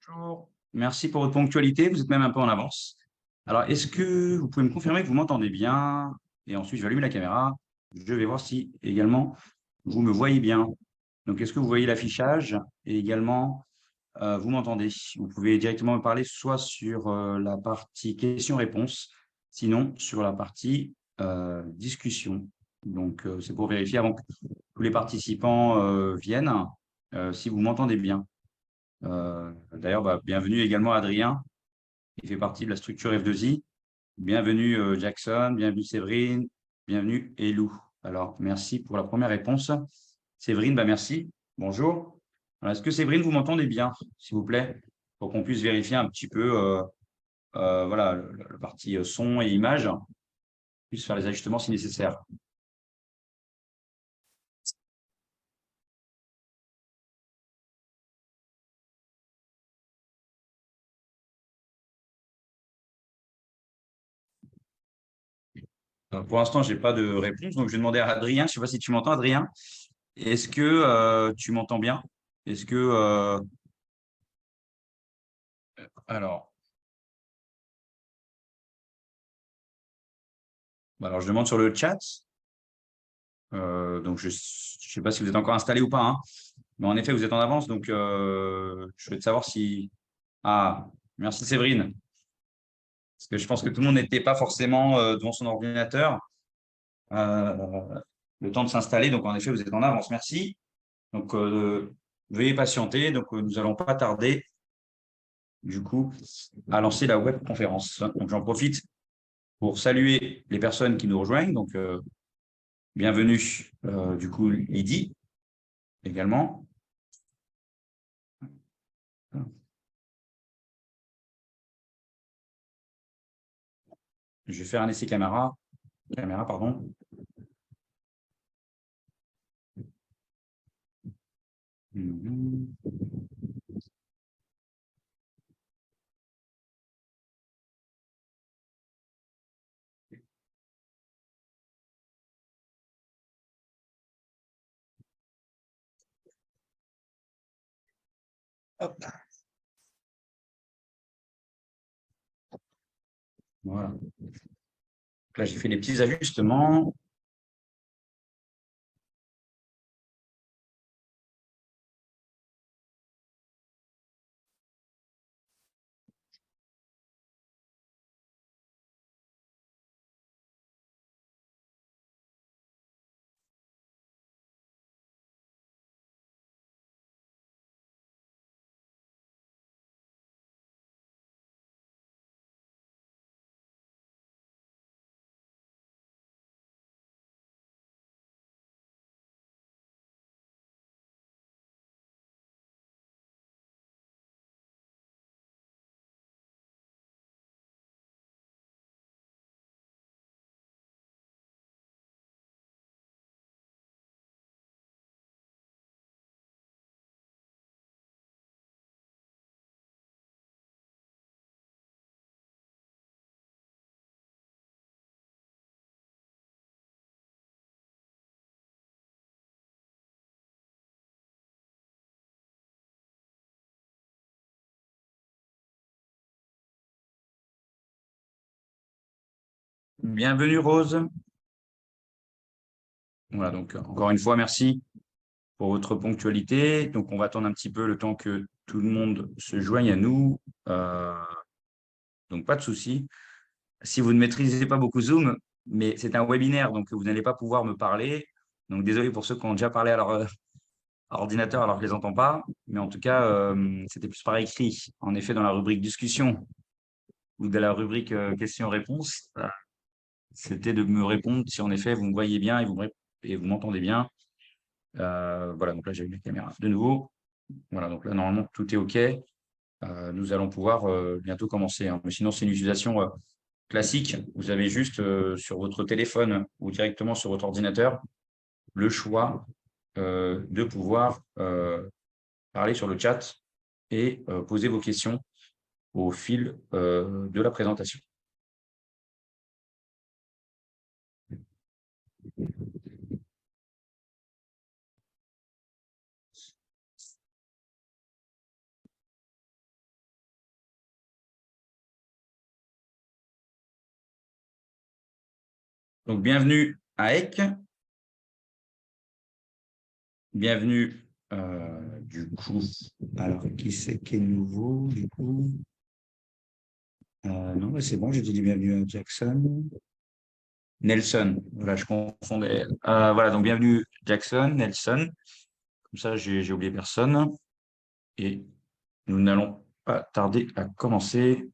Bonjour. Merci pour votre ponctualité. Vous êtes même un peu en avance. Alors, est-ce que vous pouvez me confirmer que vous m'entendez bien? Et ensuite, je vais allumer la caméra. Je vais voir si également vous me voyez bien. Donc, est-ce que vous voyez l'affichage? Et également, vous m'entendez? Vous pouvez directement me parler soit sur la partie questions-réponses, sinon sur la partie discussion. Donc, c'est pour vérifier avant que tous les participants viennent, si vous m'entendez bien. D'ailleurs, bienvenue également Adrien, qui fait partie de la structure F2I. Bienvenue Jackson, bienvenue Séverine, bienvenue Elou. Alors, merci pour la première réponse. Séverine, merci. Bonjour. Alors, est-ce que Séverine, vous m'entendez bien, s'il vous plaît, pour qu'on puisse vérifier un petit peu voilà, le parti son et image, puisse faire les ajustements si nécessaire. Pour l'instant, je n'ai pas de réponse, donc je vais demander à Adrien. Je ne sais pas si tu m'entends, Adrien. Est-ce que tu m'entends bien? Est-ce que alors, alors, je demande sur le chat. Donc, je ne sais pas si vous êtes encore installé ou pas, hein. Mais en effet, vous êtes en avance. Donc, je souhaite savoir si. Ah, merci Séverine. Parce que je pense que tout le monde n'était pas forcément devant son ordinateur. Le temps de s'installer. Donc, en effet, vous êtes en avance. Merci. Donc, veuillez patienter. Donc, nous n'allons pas tarder, du coup, à lancer la webconférence. Donc, j'en profite pour saluer les personnes qui nous rejoignent. Donc, bienvenue, du coup, Lydie également. Je vais faire un essai caméra. Caméra, pardon. Mhm. Hop. Voilà. Donc là, j'ai fait les petits ajustements. Bienvenue, Rose. Voilà, donc encore une fois, merci pour votre ponctualité. Donc, on va attendre un petit peu le temps que tout le monde se joigne à nous. Donc, pas de souci. Si vous ne maîtrisez pas beaucoup Zoom, mais c'est un webinaire, donc vous n'allez pas pouvoir me parler. Donc, désolé pour ceux qui ont déjà parlé à leur ordinateur alors que je ne les entends pas. Mais en tout cas, c'était plus par écrit. En effet, dans la rubrique discussion ou de la rubrique questions-réponses, c'était de me répondre si en effet vous me voyez bien et vous m'entendez bien. Voilà, donc là j'ai eu la caméra de nouveau. Voilà, donc là normalement tout est OK. Nous allons pouvoir bientôt commencer, hein. Mais sinon, c'est une utilisation classique. Vous avez juste sur votre téléphone ou directement sur votre ordinateur le choix de pouvoir parler sur le chat et poser vos questions au fil de la présentation. Donc, bienvenue à Aec. Bienvenue, du coup. Alors, qui c'est qui est nouveau, du coup? Non, mais c'est bon, j'ai dit bienvenue à Jackson. Nelson, voilà, je confondais. Voilà, donc bienvenue Jackson, Nelson. Comme ça, j'ai oublié personne. Et nous n'allons pas tarder à commencer.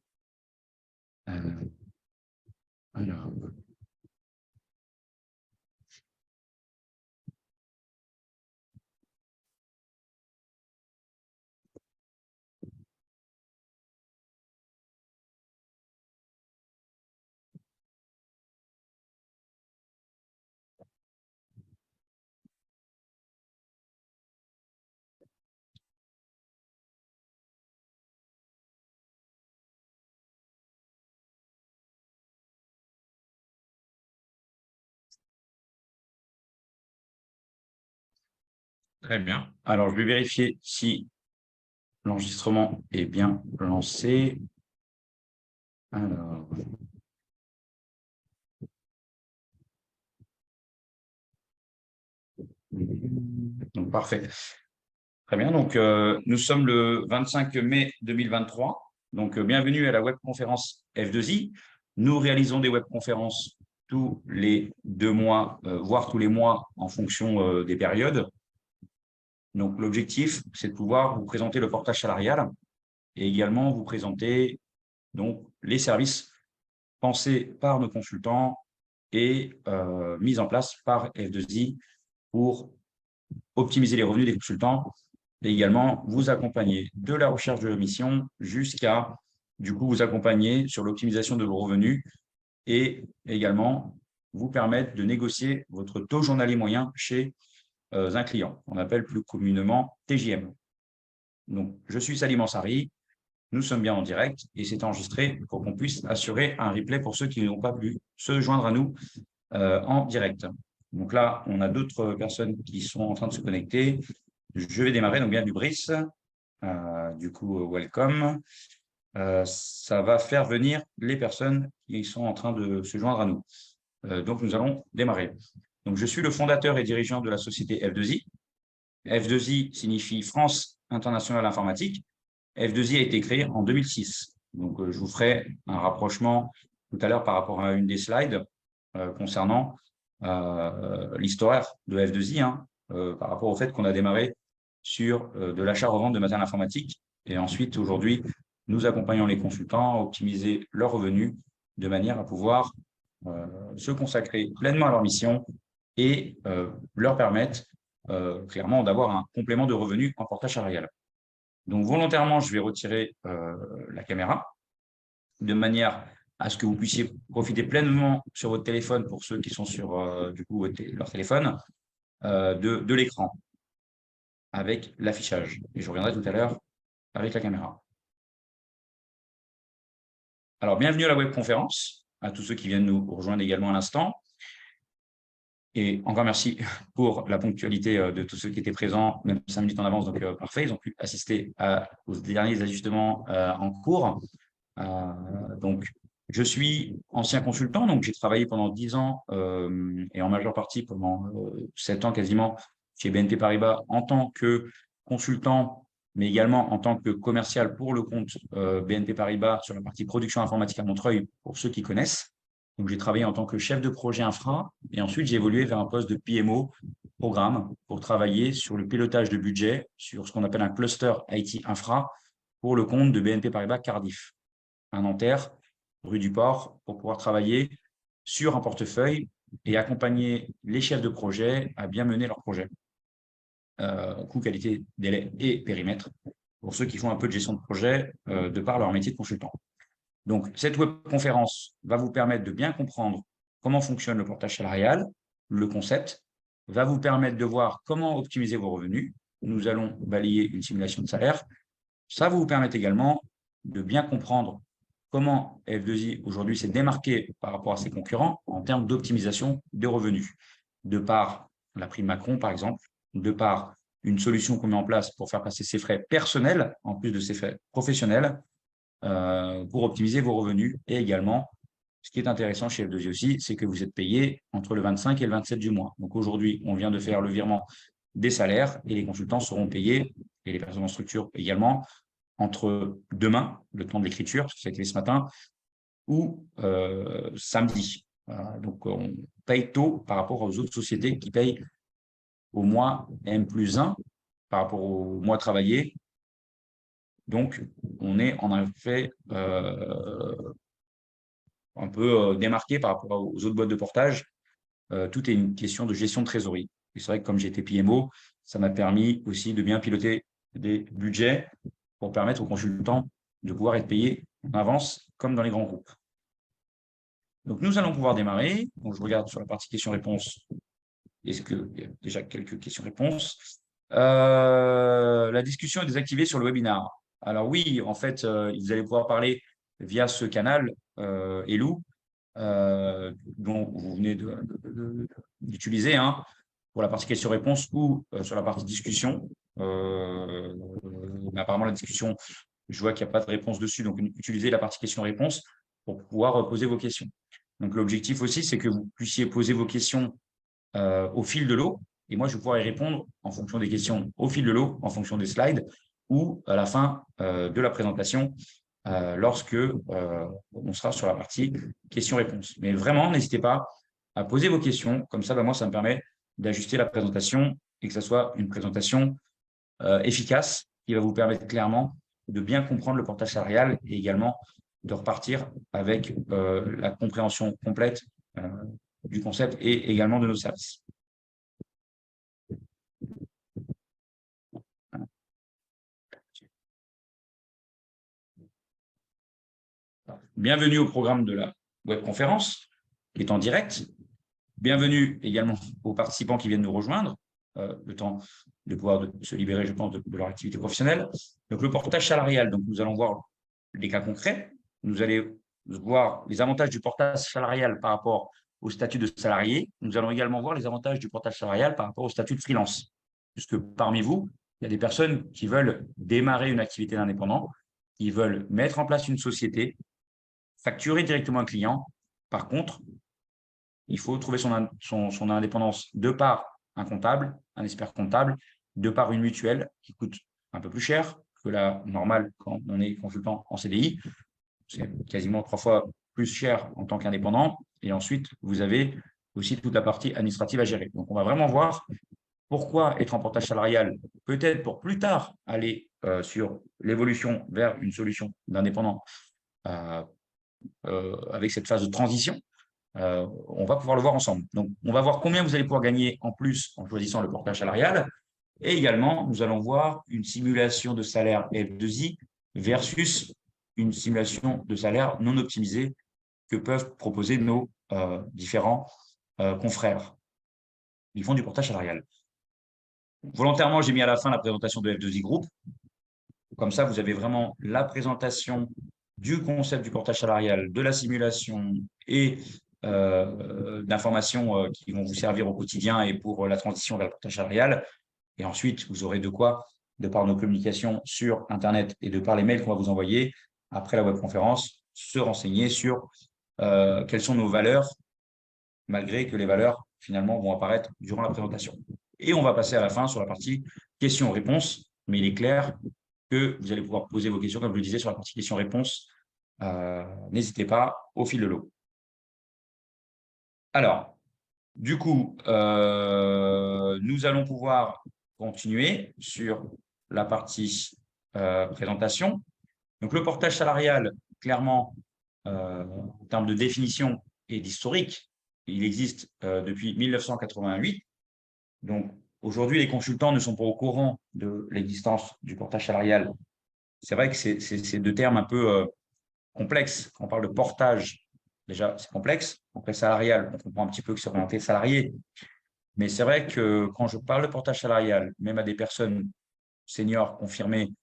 Euh, alors, très bien. Alors, je vais vérifier si l'enregistrement est bien lancé. Alors, donc parfait. Très bien. Donc, nous sommes le 25 mai 2023. Donc, bienvenue à la webconférence F2I. Nous réalisons des webconférences tous les 2 mois, voire tous les mois en fonction des périodes. Donc, l'objectif, c'est de pouvoir vous présenter le portage salarial et également vous présenter donc les services pensés par nos consultants et mis en place par F2I pour optimiser les revenus des consultants et également vous accompagner de la recherche de mission jusqu'à, du coup, vous accompagner sur l'optimisation de vos revenus et également vous permettre de négocier votre taux journalier moyen chez un client. On appelle plus communément TJM. Donc, je suis Salim Ansari, nous sommes bien en direct et c'est enregistré pour qu'on puisse assurer un replay pour ceux qui n'ont pas pu se joindre à nous en direct. Donc là, on a d'autres personnes qui sont en train de se connecter. Je vais démarrer, donc bienvenue Brice. Du coup, welcome. Ça va faire venir les personnes qui sont en train de se joindre à nous. Donc, nous allons démarrer. Donc, je suis le fondateur et dirigeant de la société F2I. F2I signifie France Internationale Informatique. F2I a été créé en 2006. Donc, je vous ferai un rapprochement tout à l'heure par rapport à une des slides concernant l'histoire de F2I, par rapport au fait qu'on a démarré sur de l'achat-revente de matériel informatique. Et ensuite, aujourd'hui, nous accompagnons les consultants à optimiser leurs revenus de manière à pouvoir se consacrer pleinement à leur mission et leur permettre clairement d'avoir un complément de revenus en portage salarial. Donc, volontairement, je vais retirer la caméra de manière à ce que vous puissiez profiter pleinement sur votre téléphone, pour ceux qui sont sur du coup, leur téléphone, de l'écran avec l'affichage. Et je reviendrai tout à l'heure avec la caméra. Alors, bienvenue à la webconférence, à tous ceux qui viennent nous rejoindre également à l'instant. Et encore merci pour la ponctualité de tous ceux qui étaient présents, même 5 minutes en avance, donc parfait. Ils ont pu assister aux derniers ajustements en cours. Donc, je suis ancien consultant, donc j'ai travaillé pendant 10 ans et en majeure partie pendant 7 ans quasiment chez BNP Paribas en tant que consultant, mais également en tant que commercial pour le compte BNP Paribas sur la partie production informatique à Montreuil, pour ceux qui connaissent. Donc, j'ai travaillé en tant que chef de projet infra et ensuite j'ai évolué vers un poste de PMO programme pour travailler sur le pilotage de budget sur ce qu'on appelle un cluster IT infra pour le compte de BNP Paribas Cardiff à Nanterre, rue du Port, pour pouvoir travailler sur un portefeuille et accompagner les chefs de projet à bien mener leur projet. Coût, qualité, délai et périmètre, pour ceux qui font un peu de gestion de projet de par leur métier de consultant. Donc, cette webconférence va vous permettre de bien comprendre comment fonctionne le portage salarial, le concept, va vous permettre de voir comment optimiser vos revenus. Nous allons balayer une simulation de salaire. Ça va vous permettre également de bien comprendre comment F2I aujourd'hui s'est démarqué par rapport à ses concurrents en termes d'optimisation des revenus, de par la prime Macron, par exemple, de par une solution qu'on met en place pour faire passer ses frais personnels, en plus de ses frais professionnels, pour optimiser vos revenus et également ce qui est intéressant chez F2I aussi, c'est que vous êtes payé entre le 25 et le 27 du mois. Donc aujourd'hui, on vient de faire le virement des salaires et les consultants seront payés, et les personnes en structure également, entre demain, le temps de l'écriture, parce que ça a été ce matin, ou samedi. Donc, on paye tôt par rapport aux autres sociétés qui payent au mois M+1 par rapport au mois travaillé. Donc, on est en effet un peu démarqué par rapport aux autres boîtes de portage. Tout est une question de gestion de trésorerie. Et c'est vrai que comme j'étais PMO, ça m'a permis aussi de bien piloter des budgets pour permettre aux consultants de pouvoir être payés en avance, comme dans les grands groupes. Donc, nous allons pouvoir démarrer. Donc, je regarde sur la partie questions-réponses. Est-ce qu'il y a déjà quelques questions-réponses? La discussion est désactivée sur le webinar. Alors oui, en fait, vous allez pouvoir parler via ce canal, Elou, dont vous venez d'utiliser pour la partie questions-réponses ou sur la partie discussion. Mais apparemment, la discussion, je vois qu'il n'y a pas de réponse dessus. Donc, utilisez la partie questions-réponses pour pouvoir poser vos questions. Donc, l'objectif aussi, c'est que vous puissiez poser vos questions au fil de l'eau. Et moi, je vais pouvoir y répondre en fonction des questions au fil de l'eau, en fonction des slides ou à la fin de la présentation lorsque on sera sur la partie questions-réponses. Mais vraiment, n'hésitez pas à poser vos questions. Comme ça, moi, ça me permet d'ajuster la présentation et que ce soit une présentation efficace qui va vous permettre clairement de bien comprendre le portage salarial et également de repartir avec la compréhension complète du concept et également de nos services. Bienvenue au programme de la webconférence qui est en direct. Bienvenue également aux participants qui viennent nous rejoindre, le temps de pouvoir se libérer, je pense, de leur activité professionnelle. Donc, le portage salarial, donc nous allons voir les cas concrets. Nous allons voir les avantages du portage salarial par rapport au statut de salarié. Nous allons également voir les avantages du portage salarial par rapport au statut de freelance. Puisque parmi vous, il y a des personnes qui veulent démarrer une activité d'indépendant, qui veulent mettre en place une société, facturer directement un client. Par contre, il faut trouver son indépendance de par un comptable, un expert comptable, de par une mutuelle qui coûte un peu plus cher que la normale quand on est consultant en CDI. C'est quasiment 3 fois plus cher en tant qu'indépendant. Et ensuite, vous avez aussi toute la partie administrative à gérer. Donc, on va vraiment voir pourquoi être en portage salarial, peut-être pour plus tard aller sur l'évolution vers une solution d'indépendant avec cette phase de transition. On va pouvoir le voir ensemble. Donc, on va voir combien vous allez pouvoir gagner en plus en choisissant le portage salarial. Et également, nous allons voir une simulation de salaire F2I versus une simulation de salaire non optimisée que peuvent proposer nos différents confrères. Ils font du portage salarial. Volontairement, j'ai mis à la fin la présentation de F2I Group. Comme ça, vous avez vraiment la présentation du concept du portage salarial, de la simulation et d'informations qui vont vous servir au quotidien et pour la transition vers le portage salarial. Et ensuite, vous aurez de quoi, de par nos communications sur Internet et de par les mails qu'on va vous envoyer après la webconférence, se renseigner sur quelles sont nos valeurs, malgré que les valeurs, finalement, vont apparaître durant la présentation. Et on va passer à la fin sur la partie questions-réponses, mais il est clair que vous allez pouvoir poser vos questions, comme je le disais, sur la partie questions-réponses. N'hésitez pas au fil de l'eau. Alors, du coup, nous allons pouvoir continuer sur la partie présentation. Donc, le portage salarial, clairement, en termes de définition et d'historique, il existe depuis 1988. Donc, aujourd'hui, les consultants ne sont pas au courant de l'existence du portage salarial. C'est vrai que c'est deux termes un peu complexes. Quand on parle de portage, déjà, c'est complexe. Portage salarial, on comprend un petit peu que c'est orienté salarié. Mais c'est vrai que quand je parle de portage salarial, même à des personnes seniors confirmées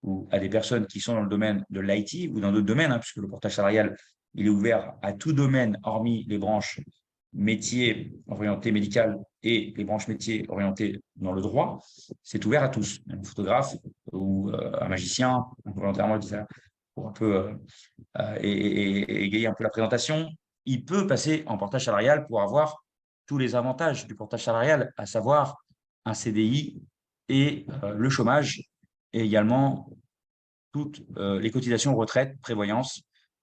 ou à des personnes qui sont dans le domaine de l'IT ou dans d'autres domaines, puisque le portage salarial, il est ouvert à tout domaine, hormis les branches métiers orientés médical et les branches métiers orientées dans le droit, c'est ouvert à tous. Un photographe ou un magicien, volontairement, je dis ça pour un peu égayer un peu la présentation, il peut passer en portage salarial pour avoir tous les avantages du portage salarial, à savoir un CDI et le chômage, et également toutes les cotisations retraite, prévoyance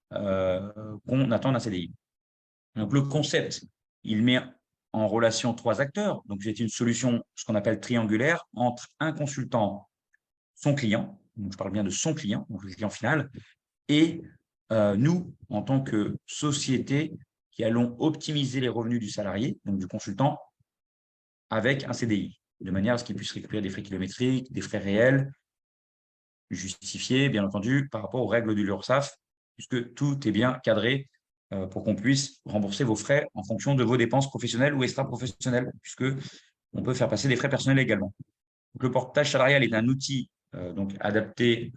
qu'on attend d'un CDI. Donc, le concept, il met en relation trois acteurs. Donc, c'est une solution, ce qu'on appelle triangulaire, entre un consultant, son client, donc je parle bien de son client, donc le client final, et nous, en tant que société, qui allons optimiser les revenus du salarié, donc du consultant, avec un CDI, de manière à ce qu'il puisse récupérer des frais kilométriques, des frais réels, justifiés, bien entendu, par rapport aux règles de l'URSSAF, puisque tout est bien cadré pour qu'on puisse rembourser vos frais en fonction de vos dépenses professionnelles ou extra-professionnelles, puisque on peut faire passer des frais personnels également. Donc, le portage salarial est un outil donc adapté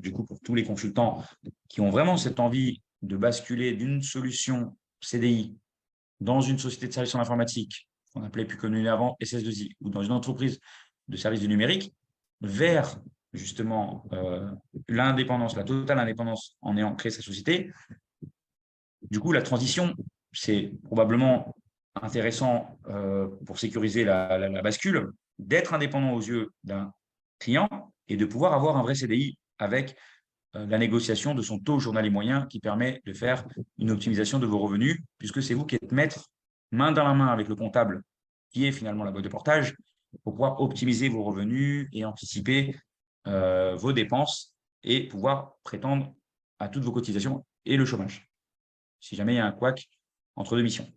du coup pour tous les consultants qui ont vraiment cette envie de basculer d'une solution CDI dans une société de services en informatique, qu'on appelait plus connu avant SS2I, ou dans une entreprise de services du numérique, vers justement l'indépendance, la totale indépendance en ayant créé sa société. Du coup, la transition, c'est probablement intéressant pour sécuriser la bascule, d'être indépendant aux yeux d'un client et de pouvoir avoir un vrai CDI avec la négociation de son taux journalier moyen qui permet de faire une optimisation de vos revenus, puisque c'est vous qui êtes maître, main dans la main avec le comptable, qui est finalement la boîte de portage, pour pouvoir optimiser vos revenus et anticiper vos dépenses et pouvoir prétendre à toutes vos cotisations et le chômage, si jamais il y a un couac entre deux missions.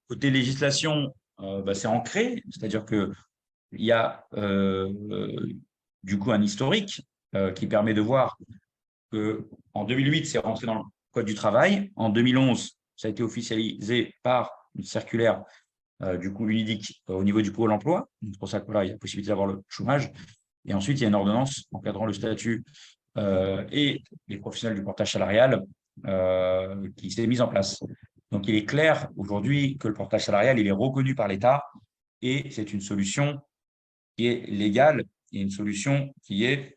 Côté législation, c'est ancré, c'est-à-dire qu'il y a du coup un historique qui permet de voir qu'en 2008, c'est rentré dans le Code du travail. En 2011, ça a été officialisé par une circulaire du coup UNIDIC au niveau du Pôle emploi. C'est pour ça que voilà, il y a possibilité d'avoir le chômage. Et ensuite, il y a une ordonnance encadrant le statut et les professionnels du portage salarial qui s'est mise en place. Donc, il est clair aujourd'hui que le portage salarial, il est reconnu par l'État et c'est une solution qui est légale et une solution qui est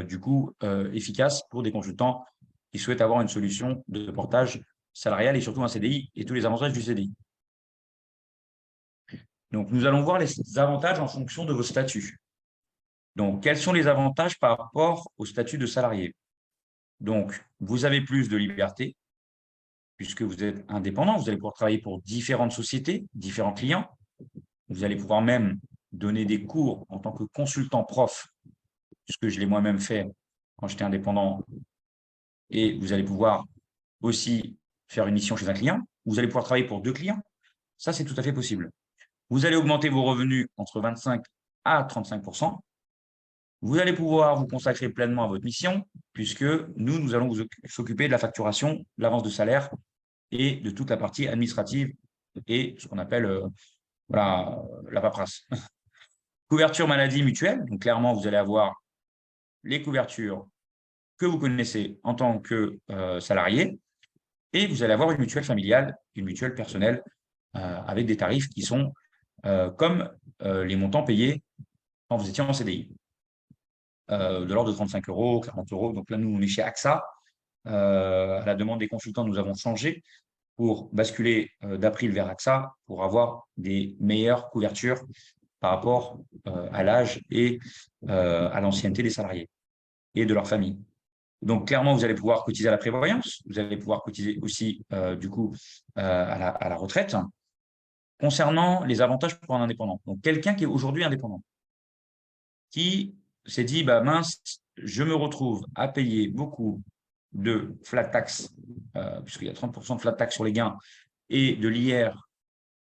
du coup efficace pour des consultants qui souhaitent avoir une solution de portage salarial et surtout un CDI et tous les avantages du CDI. Donc, nous allons voir les avantages en fonction de vos statuts. Donc, quels sont les avantages par rapport au statut de salarié? Donc, vous avez plus de liberté puisque vous êtes indépendant. Vous allez pouvoir travailler pour différentes sociétés, différents clients. Vous allez pouvoir même donner des cours en tant que consultant prof, puisque je l'ai moi-même fait quand j'étais indépendant. Et vous allez pouvoir aussi faire une mission chez un client. Vous allez pouvoir travailler pour deux clients. Ça, c'est tout à fait possible. Vous allez augmenter vos revenus entre 25 à 35%. Vous allez pouvoir vous consacrer pleinement à votre mission, puisque nous allons vous s'occuper de la facturation, de l'avance de salaire et de toute la partie administrative et ce qu'on appelle voilà, la paperasse. Couverture maladie mutuelle. Donc, clairement, vous allez avoir les couvertures que vous connaissez en tant que salarié et vous allez avoir une mutuelle familiale, une mutuelle personnelle avec des tarifs qui sont comme les montants payés quand vous étiez en CDI. De l'ordre de 35 €, 40 €. Donc là, nous, on est chez AXA. À la demande des consultants, nous avons changé pour basculer d'April vers AXA pour avoir des meilleures couvertures par rapport à l'âge et à l'ancienneté des salariés et de leur famille. Donc, clairement, vous allez pouvoir cotiser à la prévoyance. Vous allez pouvoir cotiser aussi, du coup, à la retraite. Concernant les avantages pour un indépendant. Donc, quelqu'un qui est aujourd'hui indépendant, qui s'est dit, bah mince, je me retrouve à payer beaucoup de flat tax, puisqu'il y a 30% de flat tax sur les gains, et de l'IR,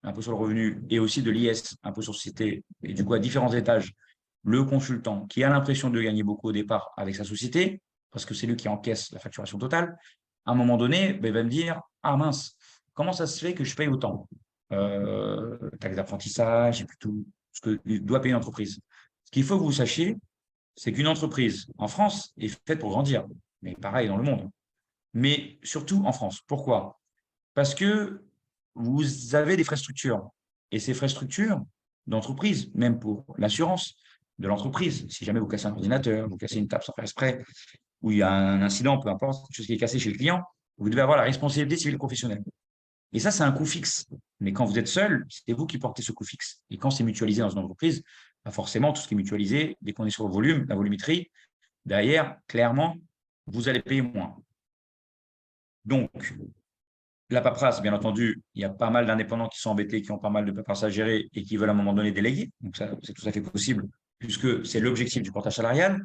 impôt sur le revenu, et aussi de l'IS, impôt sur société, et du coup, à différents étages, le consultant qui a l'impression de gagner beaucoup au départ avec sa société, parce que c'est lui qui encaisse la facturation totale, à un moment donné, ben, il va me dire, ah mince, comment ça se fait que je paye autant taxe d'apprentissage et puis tout ce que doit payer une entreprise. Ce qu'il faut que vous sachiez, c'est qu'une entreprise en France est faite pour grandir, mais pareil dans le monde. Mais surtout en France. Pourquoi? Parce que vous avez des frais structures. Et ces frais structures d'entreprise, même pour l'assurance de l'entreprise, si jamais vous cassez un ordinateur, vous cassez une table sans faire exprès, où il y a un incident, peu importe, quelque chose qui est cassé chez le client, vous devez avoir la responsabilité civile professionnelle. Et ça, c'est un coût fixe. Mais quand vous êtes seul, c'est vous qui portez ce coût fixe. Et quand c'est mutualisé dans une entreprise, bah forcément, tout ce qui est mutualisé, dès qu'on est sur le volume, la volumétrie, derrière, clairement, vous allez payer moins. Donc, la paperasse, bien entendu, il y a pas mal d'indépendants qui sont embêtés, qui ont pas mal de paperasse à gérer et qui veulent à un moment donné déléguer. Donc, ça, c'est tout à fait possible, puisque c'est l'objectif du portage salarial.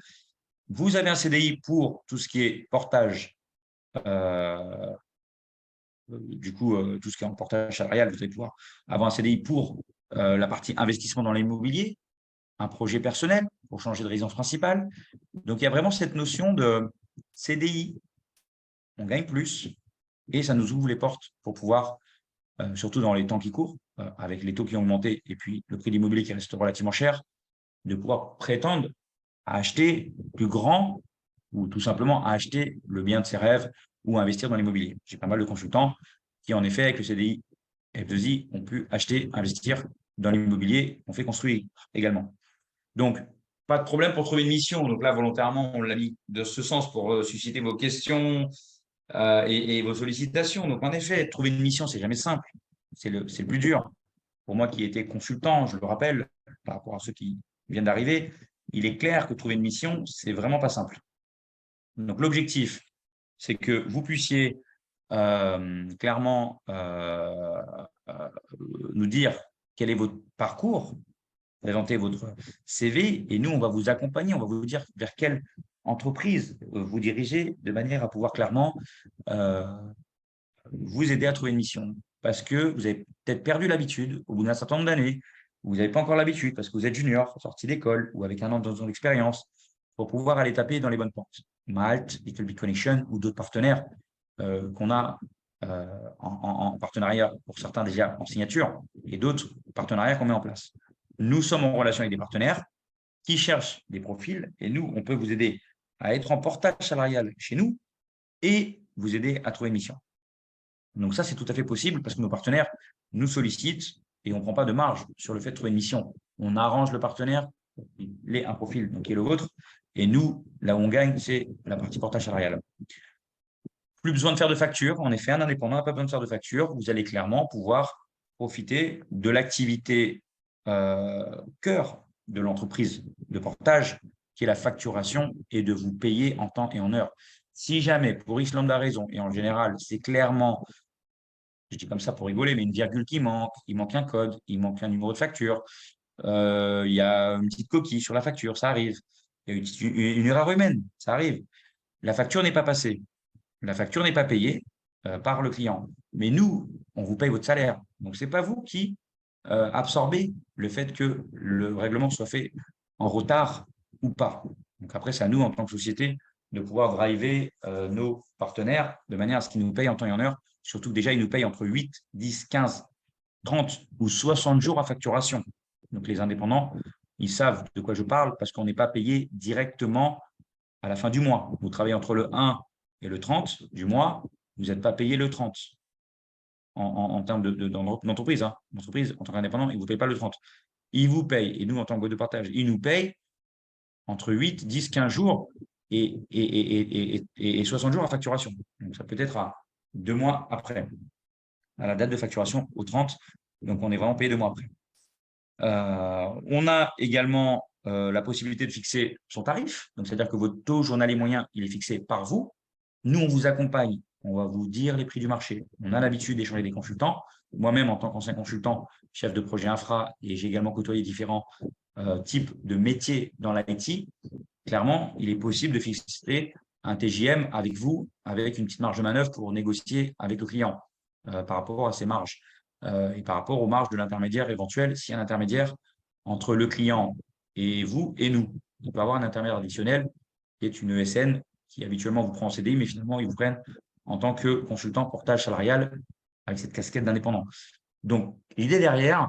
Vous avez un CDI pour tout ce qui est portage, tout ce qui est en portage salarial, vous allez pouvoir avoir un CDI pour la partie investissement dans l'immobilier, un projet personnel pour changer de résidence principale. Donc, il y a vraiment cette notion de CDI, on gagne plus et ça nous ouvre les portes pour pouvoir, surtout dans les temps qui courent, avec les taux qui ont augmenté et puis le prix de l'immobilier qui reste relativement cher, de pouvoir prétendre à acheter plus grand ou tout simplement à acheter le bien de ses rêves ou à investir dans l'immobilier. J'ai pas mal de consultants qui, en effet, avec le CDI F2I, ont pu acheter, investir dans l'immobilier, on fait construire également. Donc, pas de problème pour trouver une mission. Donc là, volontairement, on l'a mis de ce sens pour susciter vos questions et vos sollicitations. Donc, en effet, trouver une mission, c'est jamais simple. C'est le plus dur. Pour moi qui étais consultant, je le rappelle, par rapport à ceux qui viennent d'arriver, il est clair que trouver une mission, c'est vraiment pas simple. Donc, l'objectif, c'est que vous puissiez clairement nous dire quel est votre parcours, présenter votre CV, et nous, on va vous accompagner, on va vous dire vers quelle entreprise vous dirigez, de manière à pouvoir clairement vous aider à trouver une mission. Parce que vous avez peut-être perdu l'habitude au bout d'un certain nombre d'années, vous n'avez pas encore l'habitude parce que vous êtes junior, sorti d'école ou avec un an, 2 ans d'expérience, pour pouvoir aller taper dans les bonnes portes. Malte, Little Big Connection ou d'autres partenaires qu'on a en partenariat, pour certains déjà en signature, et d'autres partenariats qu'on met en place. Nous sommes en relation avec des partenaires qui cherchent des profils et nous, on peut vous aider à être en portage salarial chez nous et vous aider à trouver une mission. Donc ça, c'est tout à fait possible parce que nos partenaires nous sollicitent et on ne prend pas de marge sur le fait de trouver une mission. On arrange le partenaire, il est un profil donc qui est le vôtre, et nous, là où on gagne, c'est la partie portage salarial. Plus besoin de faire de facture. En effet, un indépendant n'a pas besoin de faire de facture. Vous allez clairement pouvoir profiter de l'activité cœur de l'entreprise de portage, qui est la facturation, et de vous payer en temps et en heure. Si jamais, pour X lambda raison, et en général, c'est clairement, je dis comme ça pour rigoler, mais une virgule qui manque, il manque un code, il manque un numéro de facture, il y a une petite coquille sur la facture, ça arrive. Il y a une erreur humaine, ça arrive. La facture n'est pas passée. La facture n'est pas payée par le client. Mais nous, on vous paye votre salaire. Donc, ce n'est pas vous qui absorbez le fait que le règlement soit fait en retard ou pas. Donc, après, c'est à nous, en tant que société, de pouvoir driver nos partenaires de manière à ce qu'ils nous payent en temps et en heure. Surtout que déjà, ils nous payent entre 8, 10, 15, 30 ou 60 jours à facturation. Donc, les indépendants, ils savent de quoi je parle parce qu'on n'est pas payé directement à la fin du mois. Vous travaillez entre le 1 et le 30 du mois, vous n'êtes pas payé le 30 en termes d'entreprise. L'entreprise, en tant qu'indépendant, ils ne vous payent pas le 30. Ils vous payent, et nous, en tant que boîte de partage, ils nous payent entre 8, 10, 15 jours et 60 jours à facturation. Donc, ça peut être à 2 mois après, à la date de facturation au 30. Donc, on est vraiment payé 2 mois après. On a également la possibilité de fixer son tarif. Donc, c'est-à-dire que votre taux journalier moyen, il est fixé par vous. Nous, on vous accompagne. On va vous dire les prix du marché. On a l'habitude d'échanger des consultants. Moi-même, en tant qu'ancien consultant, chef de projet infra, et j'ai également côtoyé différents types de métiers dans l'IT, clairement, il est possible de fixer un TJM avec vous, avec une petite marge de manœuvre pour négocier avec le client par rapport à ses marges et par rapport aux marges de l'intermédiaire éventuel, s'il y a un intermédiaire entre le client et vous et nous. Il peut y avoir un intermédiaire additionnel qui est une ESN qui habituellement vous prend en CDI, mais finalement, ils vous prennent en tant que consultant portage salarial avec cette casquette d'indépendant. Donc, l'idée derrière,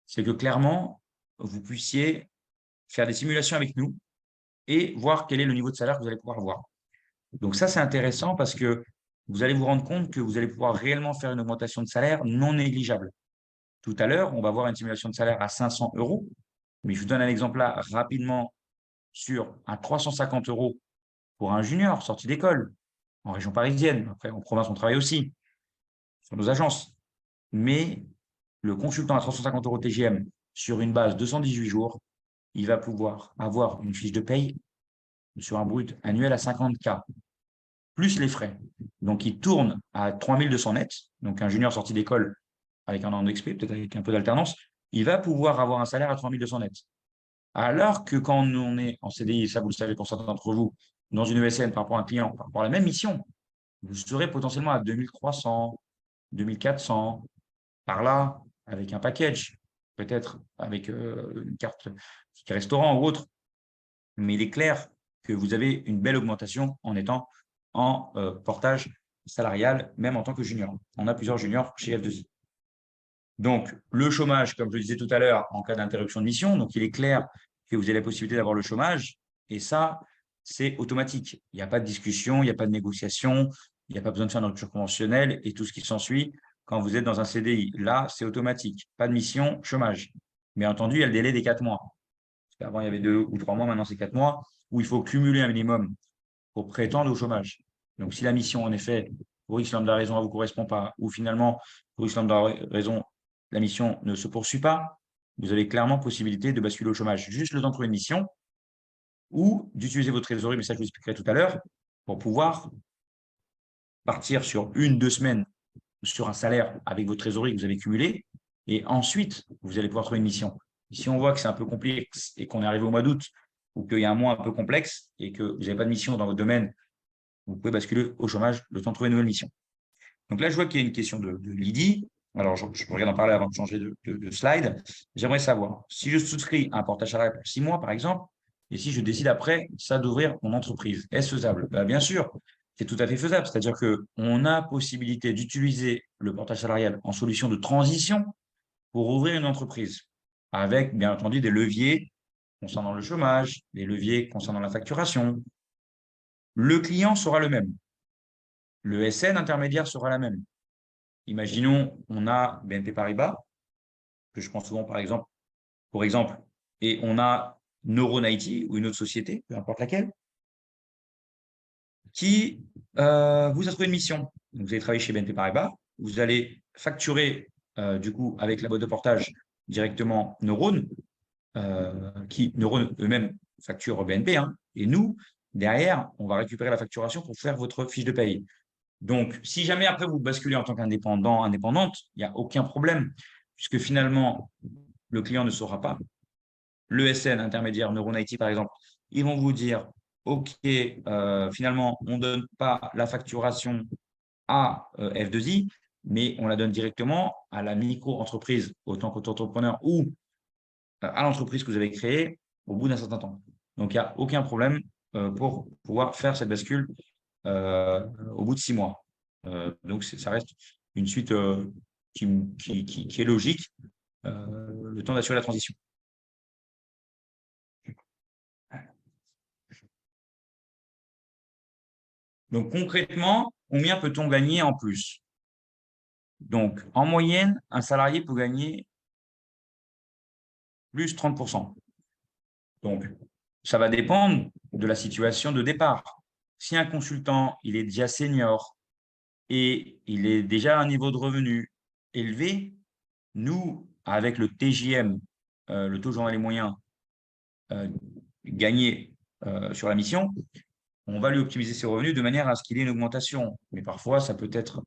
c'est que clairement, vous puissiez faire des simulations avec nous et voir quel est le niveau de salaire que vous allez pouvoir avoir. Donc ça, c'est intéressant parce que vous allez vous rendre compte que vous allez pouvoir réellement faire une augmentation de salaire non négligeable. Tout à l'heure, on va voir une simulation de salaire à 500 €, mais je vous donne un exemple là rapidement sur un 350 € pour un junior sorti d'école, en région parisienne. Après, en province, on travaille aussi sur nos agences. Mais le consultant à 350 € TGM sur une base de 218 jours, il va pouvoir avoir une fiche de paye sur un brut annuel à 50K, plus les frais. Donc, il tourne à 3200 net. Donc, un junior sorti d'école avec un an d'expé, peut-être avec un peu d'alternance, il va pouvoir avoir un salaire à 3200 net. Alors que quand on est en CDI, ça vous le savez pour certains d'entre vous, dans une ESN par rapport à un client, par rapport à la même mission, vous serez potentiellement à 2300, 2400, par là, avec un package, peut-être avec une carte restaurant ou autre. Mais il est clair que vous avez une belle augmentation en étant en portage salarial, même en tant que junior. On a plusieurs juniors chez F2I. Donc, le chômage, comme je le disais tout à l'heure, en cas d'interruption de mission, donc il est clair que vous avez la possibilité d'avoir le chômage, et ça, c'est automatique. Il n'y a pas de discussion, il n'y a pas de négociation, il n'y a pas besoin de faire une rupture conventionnelle et tout ce qui s'ensuit quand vous êtes dans un CDI. Là, c'est automatique. Pas de mission, chômage. Bien entendu, il y a le délai des 4 mois. Avant, il y avait 2 ou 3 mois, maintenant c'est 4 mois, où il faut cumuler un minimum pour prétendre au chômage. Donc, si la mission, en effet, pour X de la raison, ne vous correspond pas, ou finalement, pour X de la raison, la mission ne se poursuit pas, vous avez clairement possibilité de basculer au chômage juste le temps de trouver une mission ou d'utiliser votre trésorerie, mais ça, je vous expliquerai tout à l'heure, pour pouvoir partir sur 1-2 semaines sur un salaire avec votre trésorerie que vous avez cumulé, et ensuite, vous allez pouvoir trouver une mission. Et si on voit que c'est un peu complexe et qu'on est arrivé au mois d'août, ou qu'il y a un mois un peu complexe et que vous n'avez pas de mission dans votre domaine, vous pouvez basculer au chômage le temps de trouver une nouvelle mission. Donc là, je vois qu'il y a une question de Lydie. Alors, je regarde en parler avant de changer de slide. J'aimerais savoir si je souscris un portage salarial pour 6 mois, par exemple, et si je décide après, ça d'ouvrir mon entreprise. Est-ce faisable? Bien sûr, c'est tout à fait faisable. C'est-à-dire qu'on a possibilité d'utiliser le portage salarial en solution de transition pour ouvrir une entreprise, avec, bien entendu, des leviers concernant le chômage, des leviers concernant la facturation. Le client sera le même. Le SN intermédiaire sera la même. Imaginons, on a BNP Paribas, que je prends souvent pour exemple, et on a Neuron IT ou une autre société, peu importe laquelle, qui vous a trouvé une mission. Donc, vous allez travailler chez BNP Paribas, vous allez facturer du coup avec la boîte de portage directement Neuron, qui Neuron eux-mêmes facturent BNP, hein, et nous, derrière, on va récupérer la facturation pour faire votre fiche de paye. Donc, si jamais après vous basculez en tant qu'indépendant, indépendante, il n'y a aucun problème, puisque finalement, le client ne saura pas. Le SN intermédiaire, Neuron IT par exemple, ils vont vous dire, OK, finalement, on ne donne pas la facturation à F2I, mais on la donne directement à la micro-entreprise, autant qu'auto-entrepreneur, ou à l'entreprise que vous avez créée au bout d'un certain temps. Donc, il n'y a aucun problème pour pouvoir faire cette bascule au bout de 6 mois. Donc, ça reste une suite qui est logique, le temps d'assurer la transition. Donc, concrètement, combien peut-on gagner en plus? Donc, en moyenne, un salarié peut gagner plus 30%. Donc, ça va dépendre de la situation de départ. Si un consultant, il est déjà senior et il est déjà à un niveau de revenu élevé, nous, avec le TJM, le taux journalier moyen, gagné sur la mission, on va lui optimiser ses revenus de manière à ce qu'il ait une augmentation. Mais parfois, ça peut être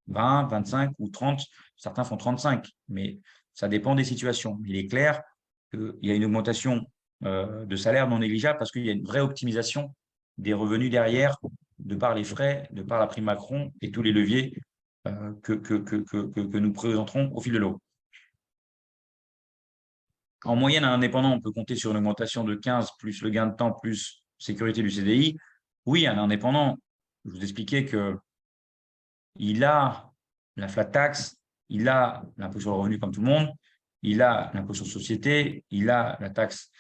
20, 25 ou 30. Certains font 35, mais ça dépend des situations. Il est clair qu'il y a une augmentation de salaire non négligeable parce qu'il y a une vraie optimisation des revenus derrière, de par les frais, de par la prime Macron et tous les leviers que nous présenterons au fil de l'eau. En moyenne, un indépendant, on peut compter sur une augmentation de 15 plus le gain de temps plus sécurité du CDI. Oui, un indépendant, je vous expliquais qu'il a la flat tax, il a l'impôt sur le revenu comme tout le monde, il a l'impôt sur société, il a la taxe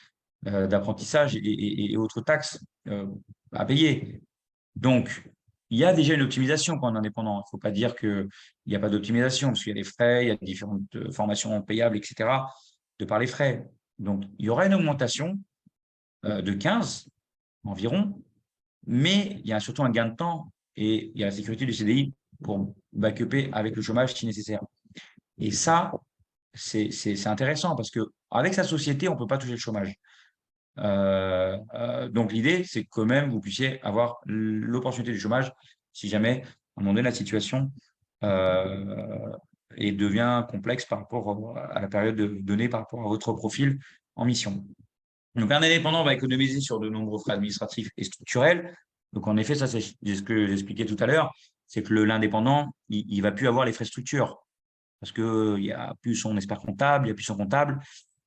d'apprentissage et autres taxes à payer. Donc, il y a déjà une optimisation quand on est indépendant. Il ne faut pas dire qu'il n'y a pas d'optimisation, parce qu'il y a des frais, il y a différentes formations payables, etc., de par les frais. Donc, il y aura une augmentation de 15 environ, Mais il y a surtout un gain de temps et il y a la sécurité du CDI pour backuper avec le chômage si nécessaire. Et ça, c'est intéressant parce que avec sa société, on ne peut pas toucher le chômage. Donc l'idée, c'est que quand même vous puissiez avoir l'opportunité du chômage si jamais, à un moment donné, la situation et devient complexe par rapport à la période donnée par rapport à votre profil en mission. Donc, un indépendant va économiser sur de nombreux frais administratifs et structurels. Donc, en effet, ça, c'est ce que j'expliquais tout à l'heure, c'est que l'indépendant, il va plus avoir les frais structure parce que il y a plus son expert comptable, il y a plus son comptable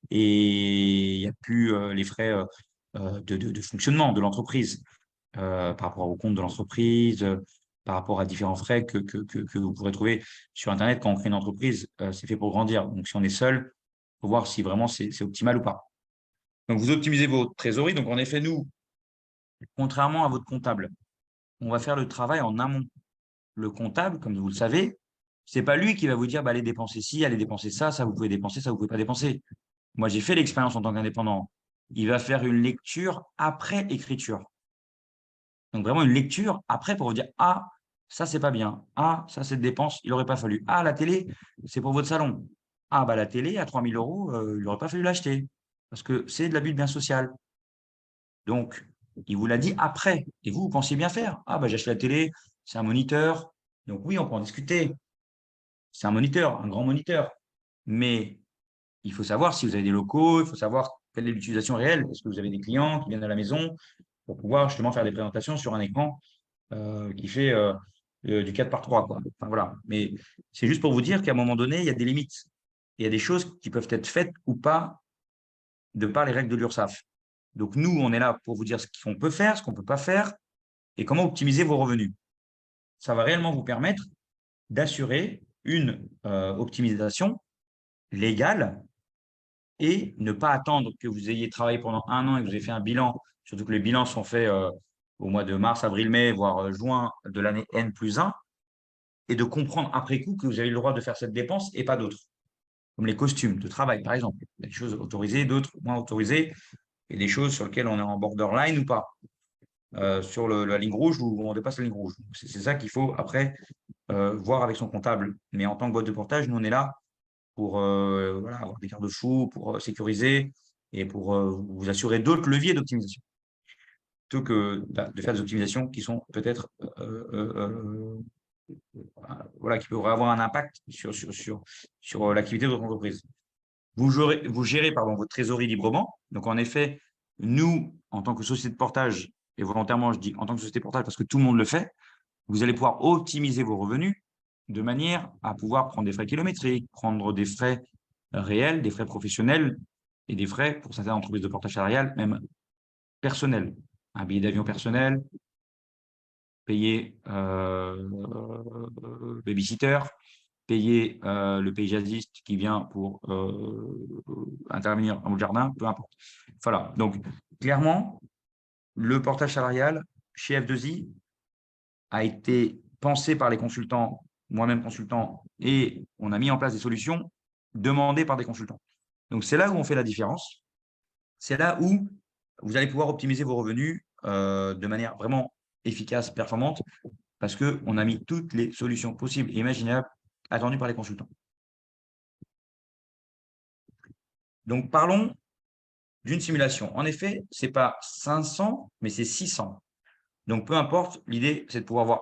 et il y a plus les frais de fonctionnement de l'entreprise par rapport au compte de l'entreprise, par rapport à différents frais que vous pourrez trouver sur Internet quand on crée une entreprise. C'est fait pour grandir. Donc, si on est seul, il faut voir si vraiment c'est optimal ou pas. Donc, vous optimisez vos trésoreries. Donc, en effet, nous, contrairement à votre comptable, on va faire le travail en amont. Le comptable, comme vous le savez, c'est pas lui qui va vous dire bah, allez dépenser ci, allez dépenser ça vous pouvez dépenser, ça vous pouvez pas dépenser. Moi, j'ai fait l'expérience en tant qu'indépendant. Il va faire une lecture après écriture. Donc, vraiment une lecture après pour vous dire ah, ça, c'est pas bien. Ah, ça, cette dépense, il n'aurait pas fallu. Ah, la télé, c'est pour votre salon. Ah, bah, la télé, à 3 000 euros, il n'aurait pas fallu l'acheter parce que c'est de l'abus de bien social. Donc, il vous l'a dit après. Et vous, vous pensiez bien faire. Ah, bah, j'ai acheté la télé, c'est un moniteur. Donc, oui, on peut en discuter. C'est un moniteur, un grand moniteur. Mais il faut savoir si vous avez des locaux, il faut savoir quelle est l'utilisation réelle. Est-ce que vous avez des clients qui viennent à la maison pour pouvoir justement faire des présentations sur un écran qui fait du 4 par 3 quoi. Enfin, voilà. Mais c'est juste pour vous dire qu'à un moment donné, il y a des limites. Il y a des choses qui peuvent être faites ou pas de par les règles de l'URSSAF. Donc, nous, on est là pour vous dire ce qu'on peut faire, ce qu'on ne peut pas faire et comment optimiser vos revenus. Ça va réellement vous permettre d'assurer une optimisation légale et ne pas attendre que vous ayez travaillé pendant un an et que vous ayez fait un bilan, surtout que les bilans sont faits au mois de mars, avril, mai, voire juin de l'année N+1, et de comprendre après coup que vous avez le droit de faire cette dépense et pas d'autres, comme les costumes de travail, par exemple. Il y a des choses autorisées, d'autres moins autorisées, et des choses sur lesquelles on est en borderline ou pas. Sur la ligne rouge où on dépasse la ligne rouge. C'est ça qu'il faut après voir avec son comptable. Mais en tant que boîte de portage, nous, on est là pour voilà, avoir des garde-fous, pour sécuriser et pour vous assurer d'autres leviers d'optimisation. Plutôt que de faire des optimisations qui sont peut-être voilà, qui pourraient avoir un impact sur l'activité de votre entreprise. Vous gérez pardon, votre trésorerie librement. Donc, en effet, nous, en tant que société de portage, et volontairement, je dis en tant que société de portage parce que tout le monde le fait, vous allez pouvoir optimiser vos revenus de manière à pouvoir prendre des frais kilométriques, prendre des frais réels, des frais professionnels et des frais pour certaines entreprises de portage salarial, même personnels. Un billet d'avion personnel, payer babysitter, payer le paysagiste qui vient pour intervenir dans le jardin, peu importe. Voilà, donc clairement, le portage salarial chez F2I a été pensé par les consultants, moi-même consultant, et on a mis en place des solutions demandées par des consultants. Donc, c'est là où on fait la différence. C'est là où vous allez pouvoir optimiser vos revenus de manière vraiment efficace, performante, parce qu'on a mis toutes les solutions possibles et imaginables attendues par les consultants. Donc, parlons d'une simulation. En effet, ce n'est pas 500, mais c'est 600. Donc, peu importe, l'idée, c'est de pouvoir voir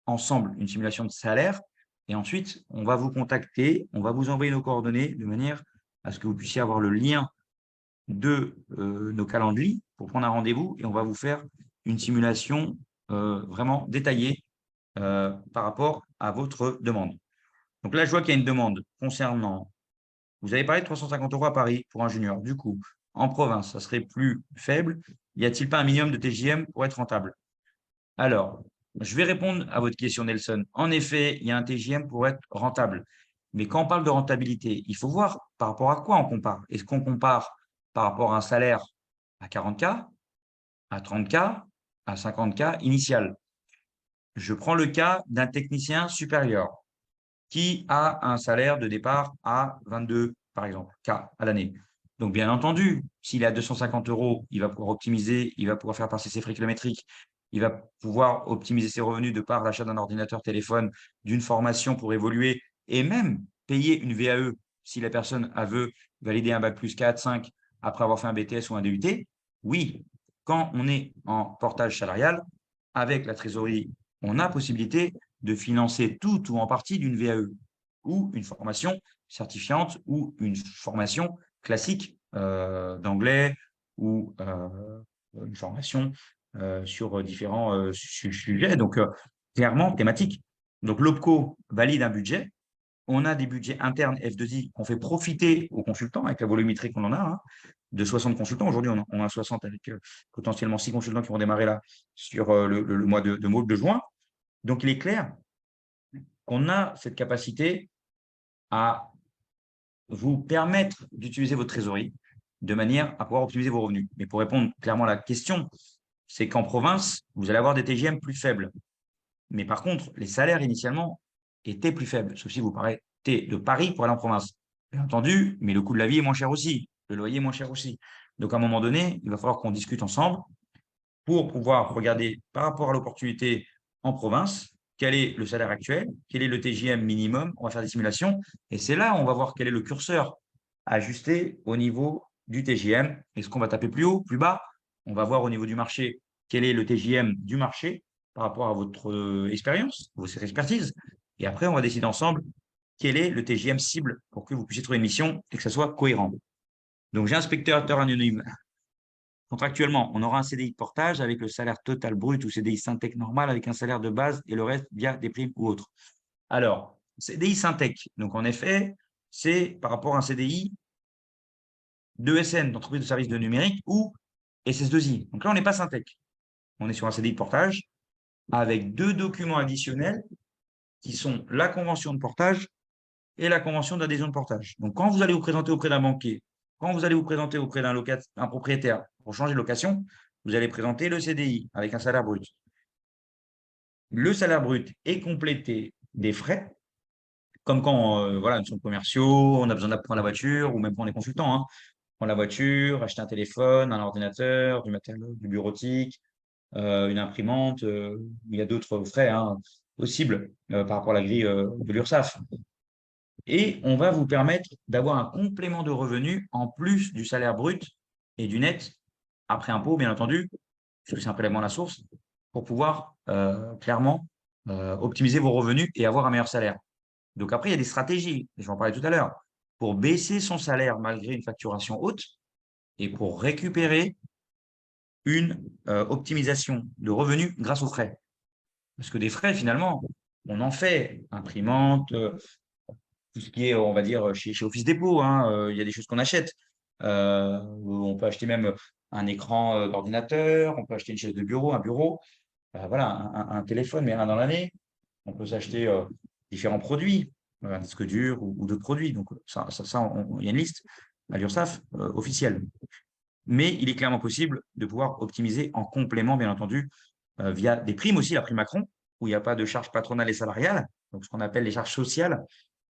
ensemble une simulation de salaire. Et ensuite, on va vous contacter, on va vous envoyer nos coordonnées de manière à ce que vous puissiez avoir le lien de nos calendriers pour prendre un rendez-vous et on va vous faire une simulation vraiment détaillée par rapport à votre demande. Donc là, je vois qu'il y a une demande concernant, vous avez parlé de 350 € à Paris pour un junior. Du coup, en province, ça serait plus faible. Y a-t-il pas un minimum de TJM pour être rentable? Alors, je vais répondre à votre question, Nelson. En effet, il y a un TJM pour être rentable. Mais quand on parle de rentabilité, il faut voir par rapport à quoi on compare. Est-ce qu'on compare par rapport à un salaire à 40 K, à 30 K, à 50 K initial? Je prends le cas d'un technicien supérieur qui a un salaire de départ à 22, par exemple, K à l'année. Donc, bien entendu, s'il est à 250 €, il va pouvoir optimiser, il va pouvoir faire passer ses frais kilométriques il va pouvoir optimiser ses revenus de par l'achat d'un ordinateur, téléphone, d'une formation pour évoluer et même payer une VAE si la personne veut valider un bac plus 4, 5 après avoir fait un BTS ou un DUT. Oui, quand on est en portage salarial, avec la trésorerie, on a possibilité de financer tout ou en partie d'une VAE ou une formation certifiante ou une formation classique d'anglais ou une formation sur différents sujets, donc clairement thématiques. Donc l'OPCO valide un budget. On a des budgets internes F2I qu'on fait profiter aux consultants avec la volumétrie qu'on en a, hein, de 60 consultants. Aujourd'hui, on a 60 avec potentiellement 6 consultants qui vont démarrer là sur le mois de juin. Donc, il est clair qu'on a cette capacité à vous permettre d'utiliser votre trésorerie de manière à pouvoir optimiser vos revenus. Mais pour répondre clairement à la question, c'est qu'en province, vous allez avoir des TGM plus faibles. Mais par contre, les salaires initialement étaient plus faibles, sauf si vous partez de Paris pour aller en province. Bien entendu, mais le coût de la vie est moins cher aussi, le loyer est moins cher aussi. Donc, à un moment donné, il va falloir qu'on discute ensemble pour pouvoir regarder par rapport à l'opportunité en province, quel est le salaire actuel, quel est le TJM minimum, on va faire des simulations, et c'est là où on va voir quel est le curseur ajusté au niveau du TJM. Est-ce qu'on va taper plus haut, plus bas? On va voir au niveau du marché quel est le TJM du marché par rapport à votre expérience, votre expertise. Et après, on va décider ensemble quel est le TJM cible pour que vous puissiez trouver une mission et que ça soit cohérent. Donc, j'ai un spectateur anonyme. Contractuellement, on aura un CDI de portage avec le salaire total brut ou CDI Syntec normal avec un salaire de base et le reste via des primes ou autres. Alors, CDI Syntec, donc en effet, c'est par rapport à un CDI d'ESN, d'entreprise de services de numérique, ou SS2I. Donc là, on n'est pas Syntec. On est sur un CDI de portage avec 2 documents additionnels qui sont la convention de portage et la convention d'adhésion de portage. Donc, quand vous allez vous présenter auprès d'un banquier, quand vous allez vous présenter auprès d'un propriétaire pour changer de location, vous allez présenter le CDI avec un salaire brut. Le salaire brut est complété des frais, comme quand voilà, nous sommes commerciaux, on a besoin d'apprendre la voiture, ou même quand on est consultant, hein, prendre la voiture, acheter un téléphone, un ordinateur, du matériel, du bureautique, une imprimante, il y a d'autres frais hein, possibles par rapport à la grille de l'URSSAF. Et on va vous permettre d'avoir un complément de revenus en plus du salaire brut et du net, après impôt, bien entendu, puisque c'est un prélèvement à la source, pour pouvoir clairement optimiser vos revenus et avoir un meilleur salaire. Donc après, il y a des stratégies, je vais en parler tout à l'heure, pour baisser son salaire malgré une facturation haute et pour récupérer une optimisation de revenus grâce aux frais. Parce que des frais, finalement, on en fait, imprimante, tout ce qui est, on va dire, chez Office Dépôt, hein, il y a des choses qu'on achète. On peut acheter même un écran d'ordinateur, on peut acheter une chaise de bureau, un bureau, voilà, un téléphone, mais un dans l'année. On peut s'acheter différents produits, un disque dur ou d'autres produits. Donc, il y a une liste à l'URSSAF officielle. Mais il est clairement possible de pouvoir optimiser en complément, bien entendu, via des primes aussi, la prime Macron, où il n'y a pas de charges patronales et salariales, donc ce qu'on appelle les charges sociales.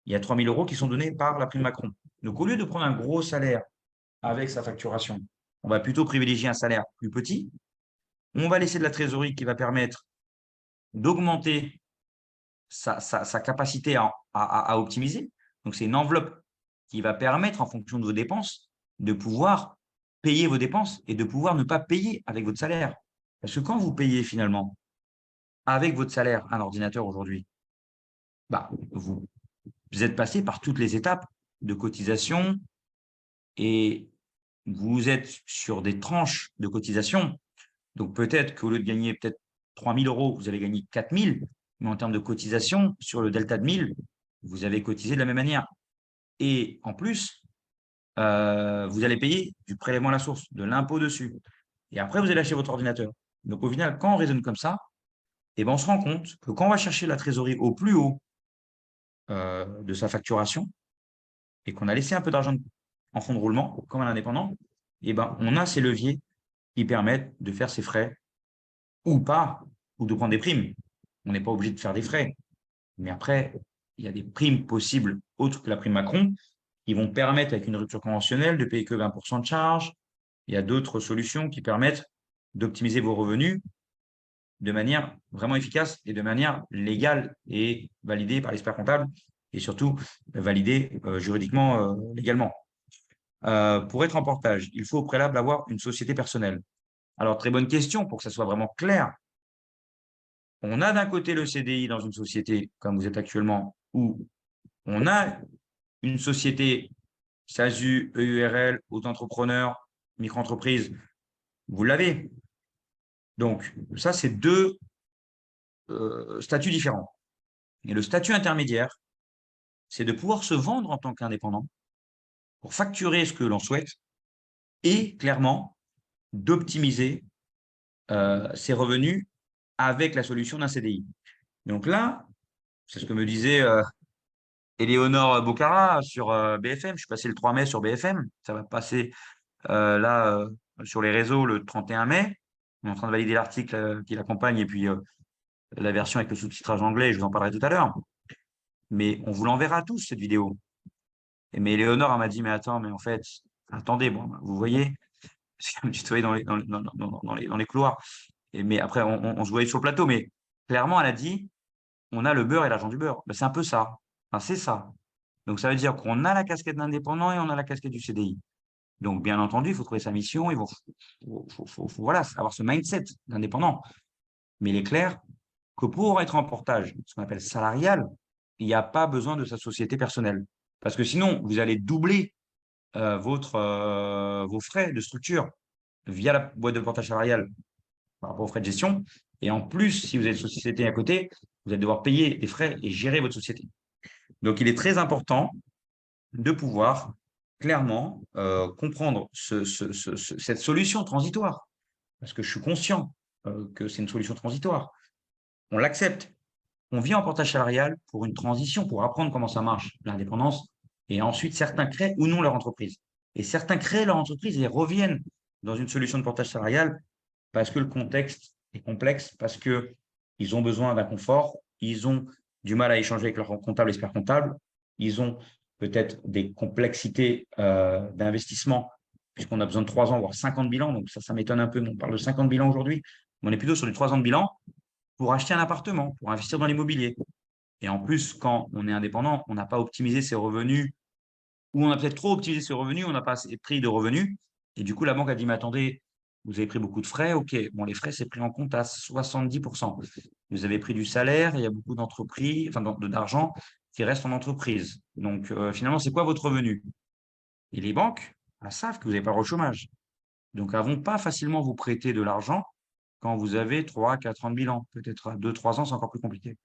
Il y a 3 000 € qui sont donnés par la prime Macron. Donc, au lieu de prendre un gros salaire avec sa facturation, on va plutôt privilégier un salaire plus petit. On va laisser de la trésorerie qui va permettre d'augmenter sa capacité à optimiser. Donc, c'est une enveloppe qui va permettre, en fonction de vos dépenses, de pouvoir payer vos dépenses et de pouvoir ne pas payer avec votre salaire. Parce que quand vous payez finalement avec votre salaire un ordinateur aujourd'hui, bah, vous êtes passé par toutes les étapes de cotisation et vous êtes sur des tranches de cotisation. Donc, peut-être qu'au lieu de gagner peut-être 3 000 €, vous allez gagner 4 000, mais en termes de cotisation, sur le delta de 1 000, vous avez cotisé de la même manière. Et en plus, vous allez payer du prélèvement à la source, de l'impôt dessus. Et après, vous allez acheter votre ordinateur. Donc, au final, quand on raisonne comme ça, eh ben, on se rend compte que quand on va chercher la trésorerie au plus haut de sa facturation et qu'on a laissé un peu d'argent en fonds de roulement, comme un indépendant, eh ben, on a ces leviers qui permettent de faire ses frais ou pas, ou de prendre des primes. On n'est pas obligé de faire des frais. Mais après, il y a des primes possibles autres que la prime Macron qui vont permettre, avec une rupture conventionnelle, de payer que 20% de charges. Il y a d'autres solutions qui permettent d'optimiser vos revenus de manière vraiment efficace et de manière légale et validée par l'expert comptable et surtout validée juridiquement légalement. Pour être en portage, il faut au préalable avoir une société personnelle. Alors, très bonne question pour que ça soit vraiment clair. On a d'un côté le CDI dans une société, comme vous êtes actuellement, où on a une société SASU, EURL, auto-entrepreneur, micro-entreprise, vous l'avez. Donc, ça, c'est deux statuts différents. Et le statut intermédiaire, c'est de pouvoir se vendre en tant qu'indépendant pour facturer ce que l'on souhaite et clairement d'optimiser ses revenus avec la solution d'un CDI. Donc là, c'est ce que me disait Éléonore Bocara sur BFM. Je suis passé le 3 mai sur BFM. Ça va passer là sur les réseaux le 31 mai. On est en train de valider l'article qui l'accompagne et puis la version avec le sous-titrage anglais. Je vous en parlerai tout à l'heure. Mais on vous l'enverra tous, cette vidéo. Mais Éléonore, elle m'a dit, mais attends, mais en fait, attendez, bon, vous voyez, c'est me tutoyer dans les couloirs. Mais après, on se voyait sur le plateau. Mais clairement, elle a dit, on a le beurre et l'argent du beurre. Ben, c'est un peu ça. Enfin, c'est ça. Donc, ça veut dire qu'on a la casquette d'indépendant et on a la casquette du CDI. Donc, bien entendu, il faut trouver sa mission. Il faut, voilà, avoir ce mindset d'indépendant. Mais il est clair que pour être en portage, ce qu'on appelle salarial, il n'y a pas besoin de sa société personnelle. Parce que sinon, vous allez doubler vos frais de structure via la boîte de portage salarial par rapport aux frais de gestion. Et en plus, si vous avez une société à côté, vous allez devoir payer des frais et gérer votre société. Donc, il est très important de pouvoir clairement comprendre cette solution transitoire. Parce que je suis conscient que c'est une solution transitoire. On l'accepte. On vit en portage salarial pour une transition, pour apprendre comment ça marche, l'indépendance. Et ensuite, certains créent ou non leur entreprise. Et certains créent leur entreprise et reviennent dans une solution de portage salarial parce que le contexte est complexe, parce qu'ils ont besoin d'un confort, ils ont du mal à échanger avec leur comptable, expert comptable, ils ont peut-être des complexités d'investissement, puisqu'on a besoin de 3 ans, voire 5 ans de bilan. Donc ça m'étonne un peu. On parle de 5 ans de bilan aujourd'hui. On est plutôt sur les 3 ans de bilan pour acheter un appartement, pour investir dans l'immobilier. Et en plus, quand on est indépendant, on n'a pas optimisé ses revenus, ou on a peut-être trop optimisé ses revenus, on n'a pas assez pris de revenus. Et du coup, la banque a dit, mais attendez, vous avez pris beaucoup de frais, ok, bon, les frais, c'est pris en compte à 70%. Vous avez pris du salaire, il y a beaucoup d'entreprises, enfin d'argent qui reste en entreprise. Donc, finalement, c'est quoi votre revenu? Et les banques, elles savent que vous n'avez pas le chômage. Donc, elles ne vont pas facilement vous prêter de l'argent quand vous avez 3, 4 ans de bilan. Peut-être à 2, 3 ans, c'est encore plus compliqué.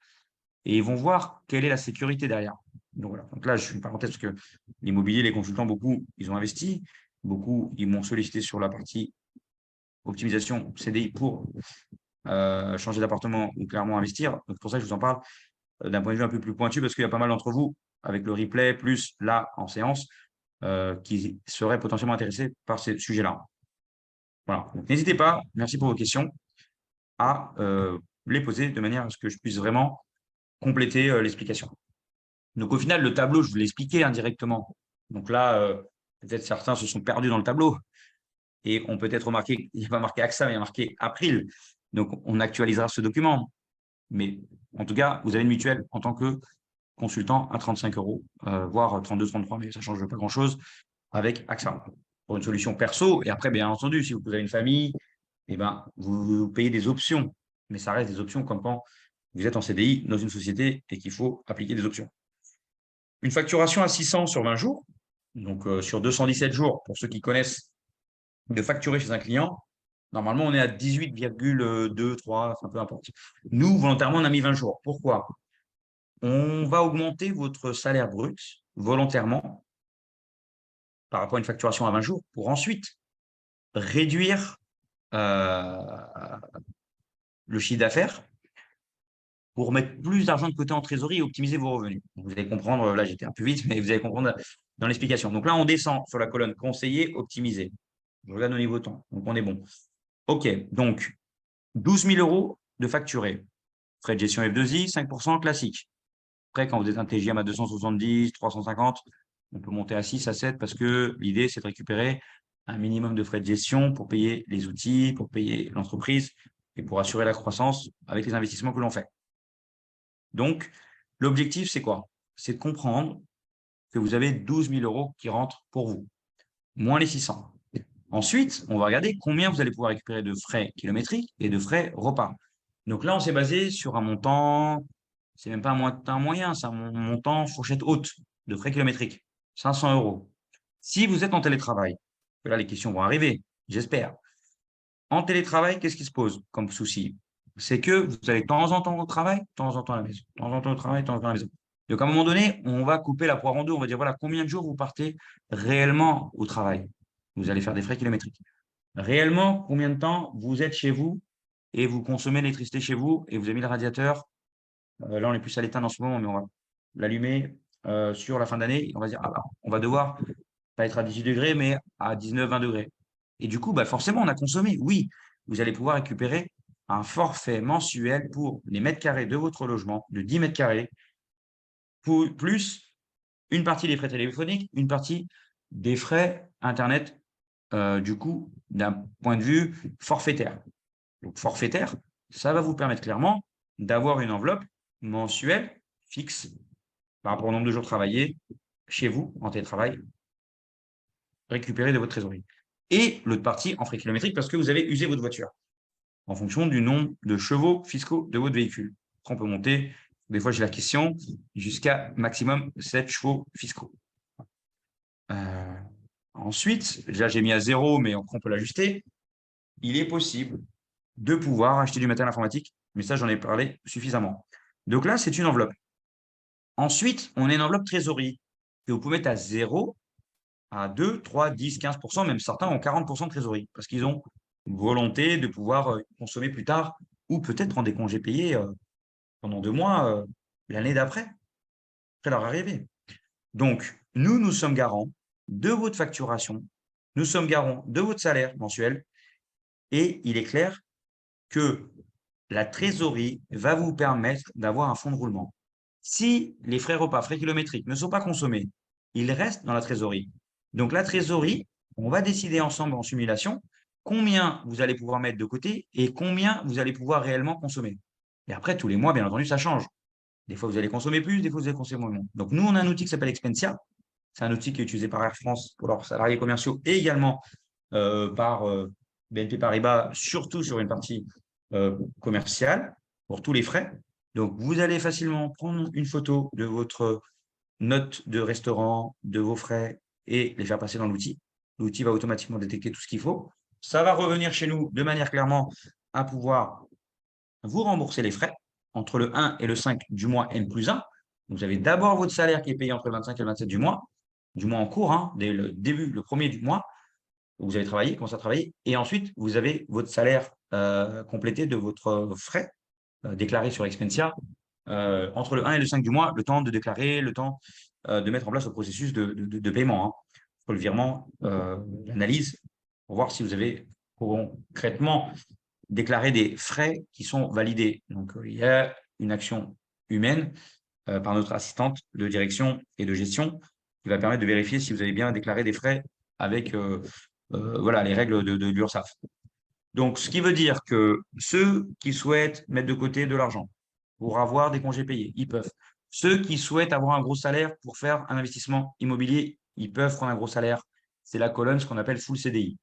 Et ils vont voir quelle est la sécurité derrière. Donc, voilà. Donc là, je fais une parenthèse parce que l'immobilier, les consultants, beaucoup, ils ont investi. Beaucoup, ils m'ont sollicité sur la partie optimisation CDI pour changer d'appartement ou clairement investir. Donc, c'est pour ça que je vous en parle d'un point de vue un peu plus pointu parce qu'il y a pas mal d'entre vous, avec le replay, plus là en séance, qui seraient potentiellement intéressés par ces sujets-là. Voilà. Donc, n'hésitez pas, merci pour vos questions, à les poser de manière à ce que je puisse vraiment compléter l'explication. Donc, au final, le tableau, je vous l'ai expliqué indirectement. Donc là, peut-être certains se sont perdus dans le tableau et ont peut-être remarqué, il n'y a pas marqué AXA, mais il y a marqué April. Donc, on actualisera ce document. Mais en tout cas, vous avez une mutuelle en tant que consultant à 35 €, voire 32, 33, mais ça ne change pas grand-chose avec AXA pour une solution perso. Et après, bien entendu, si vous avez une famille, eh ben, vous payez des options. Mais ça reste des options comme quand vous êtes en CDI dans une société et qu'il faut appliquer des options. Une facturation à 600 sur 20 jours, donc sur 217 jours, pour ceux qui connaissent, de facturer chez un client, normalement, on est à 18,2, 3, enfin, peu importe. Nous, volontairement, on a mis 20 jours. Pourquoi? On va augmenter votre salaire brut volontairement par rapport à une facturation à 20 jours pour ensuite réduire le chiffre d'affaires pour mettre plus d'argent de côté en trésorerie et optimiser vos revenus. Vous allez comprendre, là j'étais un peu vite, mais vous allez comprendre dans l'explication. Donc là, on descend sur la colonne conseiller, optimiser. Je regarde au niveau temps, donc on est bon. OK, donc 12 000 € de facturé. Frais de gestion F2I, 5% classique. Après, quand vous êtes un TGM à 270, 350, on peut monter à 6, à 7 parce que l'idée, c'est de récupérer un minimum de frais de gestion pour payer les outils, pour payer l'entreprise et pour assurer la croissance avec les investissements que l'on fait. Donc, l'objectif, c'est quoi? C'est de comprendre que vous avez 12 000 € qui rentrent pour vous, moins les 600. Ensuite, on va regarder combien vous allez pouvoir récupérer de frais kilométriques et de frais repas. Donc là, on s'est basé sur un montant, c'est même pas un montant moyen, c'est un montant fourchette haute de frais kilométriques, 500 €. Si vous êtes en télétravail, là, les questions vont arriver, j'espère. En télétravail, qu'est-ce qui se pose comme souci? C'est que vous allez de temps en temps au travail, de temps en temps à la maison, de temps en temps au travail, de temps en temps à la maison. Donc, à un moment donné, on va couper la poire en deux. On va dire, voilà, combien de jours vous partez réellement au travail? Vous allez faire des frais kilométriques. Réellement, combien de temps vous êtes chez vous et vous consommez l'électricité chez vous et vous avez mis le radiateur. Là, on est plus à l'éteindre en ce moment, mais on va l'allumer sur la fin d'année. On va dire, ah, bah, on va devoir pas être à 18 degrés, mais à 19, 20 degrés. Et du coup, bah, forcément, on a consommé. Oui, vous allez pouvoir récupérer un forfait mensuel pour les mètres carrés de votre logement, de 10 mètres carrés, plus une partie des frais téléphoniques, une partie des frais Internet, du coup, d'un point de vue forfaitaire. Donc, forfaitaire, ça va vous permettre clairement d'avoir une enveloppe mensuelle fixe par rapport au nombre de jours travaillés chez vous, en télétravail, récupéré de votre trésorerie. Et l'autre partie en frais kilométriques parce que vous avez usé votre voiture en fonction du nombre de chevaux fiscaux de votre véhicule. Après, on peut monter, des fois j'ai la question, jusqu'à maximum 7 chevaux fiscaux. Ensuite, déjà j'ai mis à 0, mais on peut l'ajuster. Il est possible de pouvoir acheter du matériel informatique, mais ça j'en ai parlé suffisamment. Donc là, c'est une enveloppe. Ensuite, on a une enveloppe trésorerie que vous pouvez mettre à 0, à 2, 3, 10, 15%, même certains ont 40% de trésorerie parce qu'ils ont volonté de pouvoir consommer plus tard ou peut-être prendre des congés payés pendant 2 mois l'année d'après, après leur arrivée. Donc, nous sommes garants de votre facturation, nous sommes garants de votre salaire mensuel et il est clair que la trésorerie va vous permettre d'avoir un fonds de roulement. Si les frais repas, frais kilométriques ne sont pas consommés, ils restent dans la trésorerie. Donc la trésorerie, on va décider ensemble en simulation combien vous allez pouvoir mettre de côté et combien vous allez pouvoir réellement consommer. Et après, tous les mois, bien entendu, ça change. Des fois, vous allez consommer plus, des fois, vous allez consommer moins. Donc nous, on a un outil qui s'appelle Expensia. C'est un outil qui est utilisé par Air France pour leurs salariés commerciaux et également par BNP Paribas, surtout sur une partie commerciale, pour tous les frais. Donc, vous allez facilement prendre une photo de votre note de restaurant, de vos frais et les faire passer dans l'outil. L'outil va automatiquement détecter tout ce qu'il faut. Ça va revenir chez nous de manière clairement à pouvoir vous rembourser les frais entre le 1 et le 5 du mois N+1. Vous avez d'abord votre salaire qui est payé entre le 25 et le 27 du mois en cours, hein, dès le début, le premier du mois, où vous avez travaillé, commencé à travailler, et ensuite, vous avez votre salaire complété de votre frais déclaré sur Expensia entre le 1 et le 5 du mois, le temps de déclarer, le temps de mettre en place le processus de paiement, hein, pour le virement, l'analyse, pour voir si vous avez concrètement déclaré des frais qui sont validés. Donc, il y a une action humaine par notre assistante de direction et de gestion qui va permettre de vérifier si vous avez bien déclaré des frais avec voilà, les règles de l'URSSAF. Donc, ce qui veut dire que ceux qui souhaitent mettre de côté de l'argent pour avoir des congés payés, ils peuvent. Ceux qui souhaitent avoir un gros salaire pour faire un investissement immobilier, ils peuvent prendre un gros salaire. C'est la colonne, ce qu'on appelle full CDI.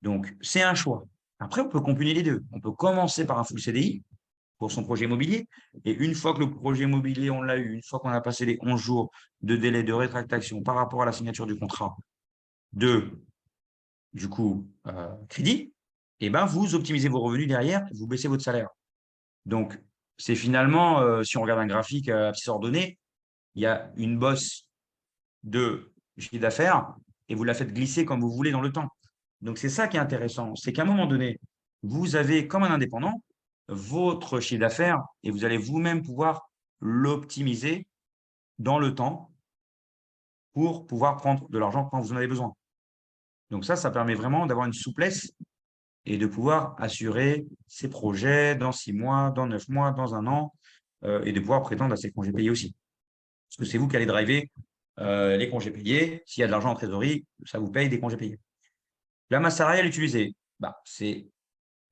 Donc, c'est un choix. Après, on peut combiner les deux. On peut commencer par un full CDI pour son projet immobilier. Et une fois que le projet immobilier, on l'a eu, une fois qu'on a passé les 11 jours de délai de rétractation par rapport à la signature du contrat du coup, crédit, et ben, vous optimisez vos revenus derrière, vous baissez votre salaire. Donc, c'est finalement, si on regarde un graphique à petits ordonné, il y a une bosse de chiffre d'affaires et vous la faites glisser comme vous voulez dans le temps. Donc, c'est ça qui est intéressant. C'est qu'à un moment donné, vous avez, comme un indépendant, votre chiffre d'affaires et vous allez vous-même pouvoir l'optimiser dans le temps pour pouvoir prendre de l'argent quand vous en avez besoin. Donc ça permet vraiment d'avoir une souplesse et de pouvoir assurer ses projets dans 6 mois, dans 9 mois, dans 1 an, et de pouvoir prétendre à ses congés payés aussi. Parce que c'est vous qui allez driver les congés payés. S'il y a de l'argent en trésorerie, ça vous paye des congés payés. La masse salariale utilisée, bah, c'est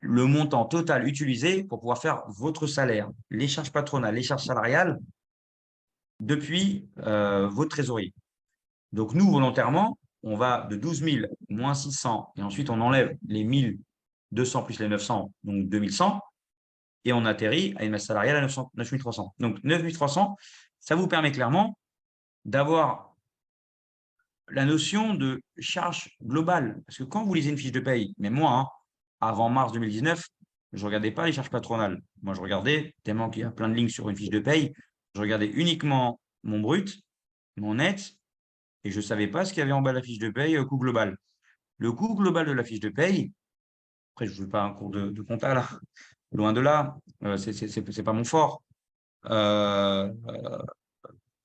le montant total utilisé pour pouvoir faire votre salaire, les charges patronales, les charges salariales depuis votre trésorerie. Donc, nous, volontairement, on va de 12 000 moins 600 et ensuite on enlève les 1 200 plus les 900, donc 2 100 et on atterrit à une masse salariale à 9 300. Donc, 9 300, ça vous permet clairement d'avoir la notion de charge globale. Parce que quand vous lisez une fiche de paye, même moi, hein, avant mars 2019, je ne regardais pas les charges patronales. Moi, je regardais, tellement qu'il y a plein de lignes sur une fiche de paye, je regardais uniquement mon brut, mon net, et je ne savais pas ce qu'il y avait en bas de la fiche de paye, coût global. Le coût global de la fiche de paye, après, je ne veux pas un cours de compta là, loin de là, c'est pas mon fort.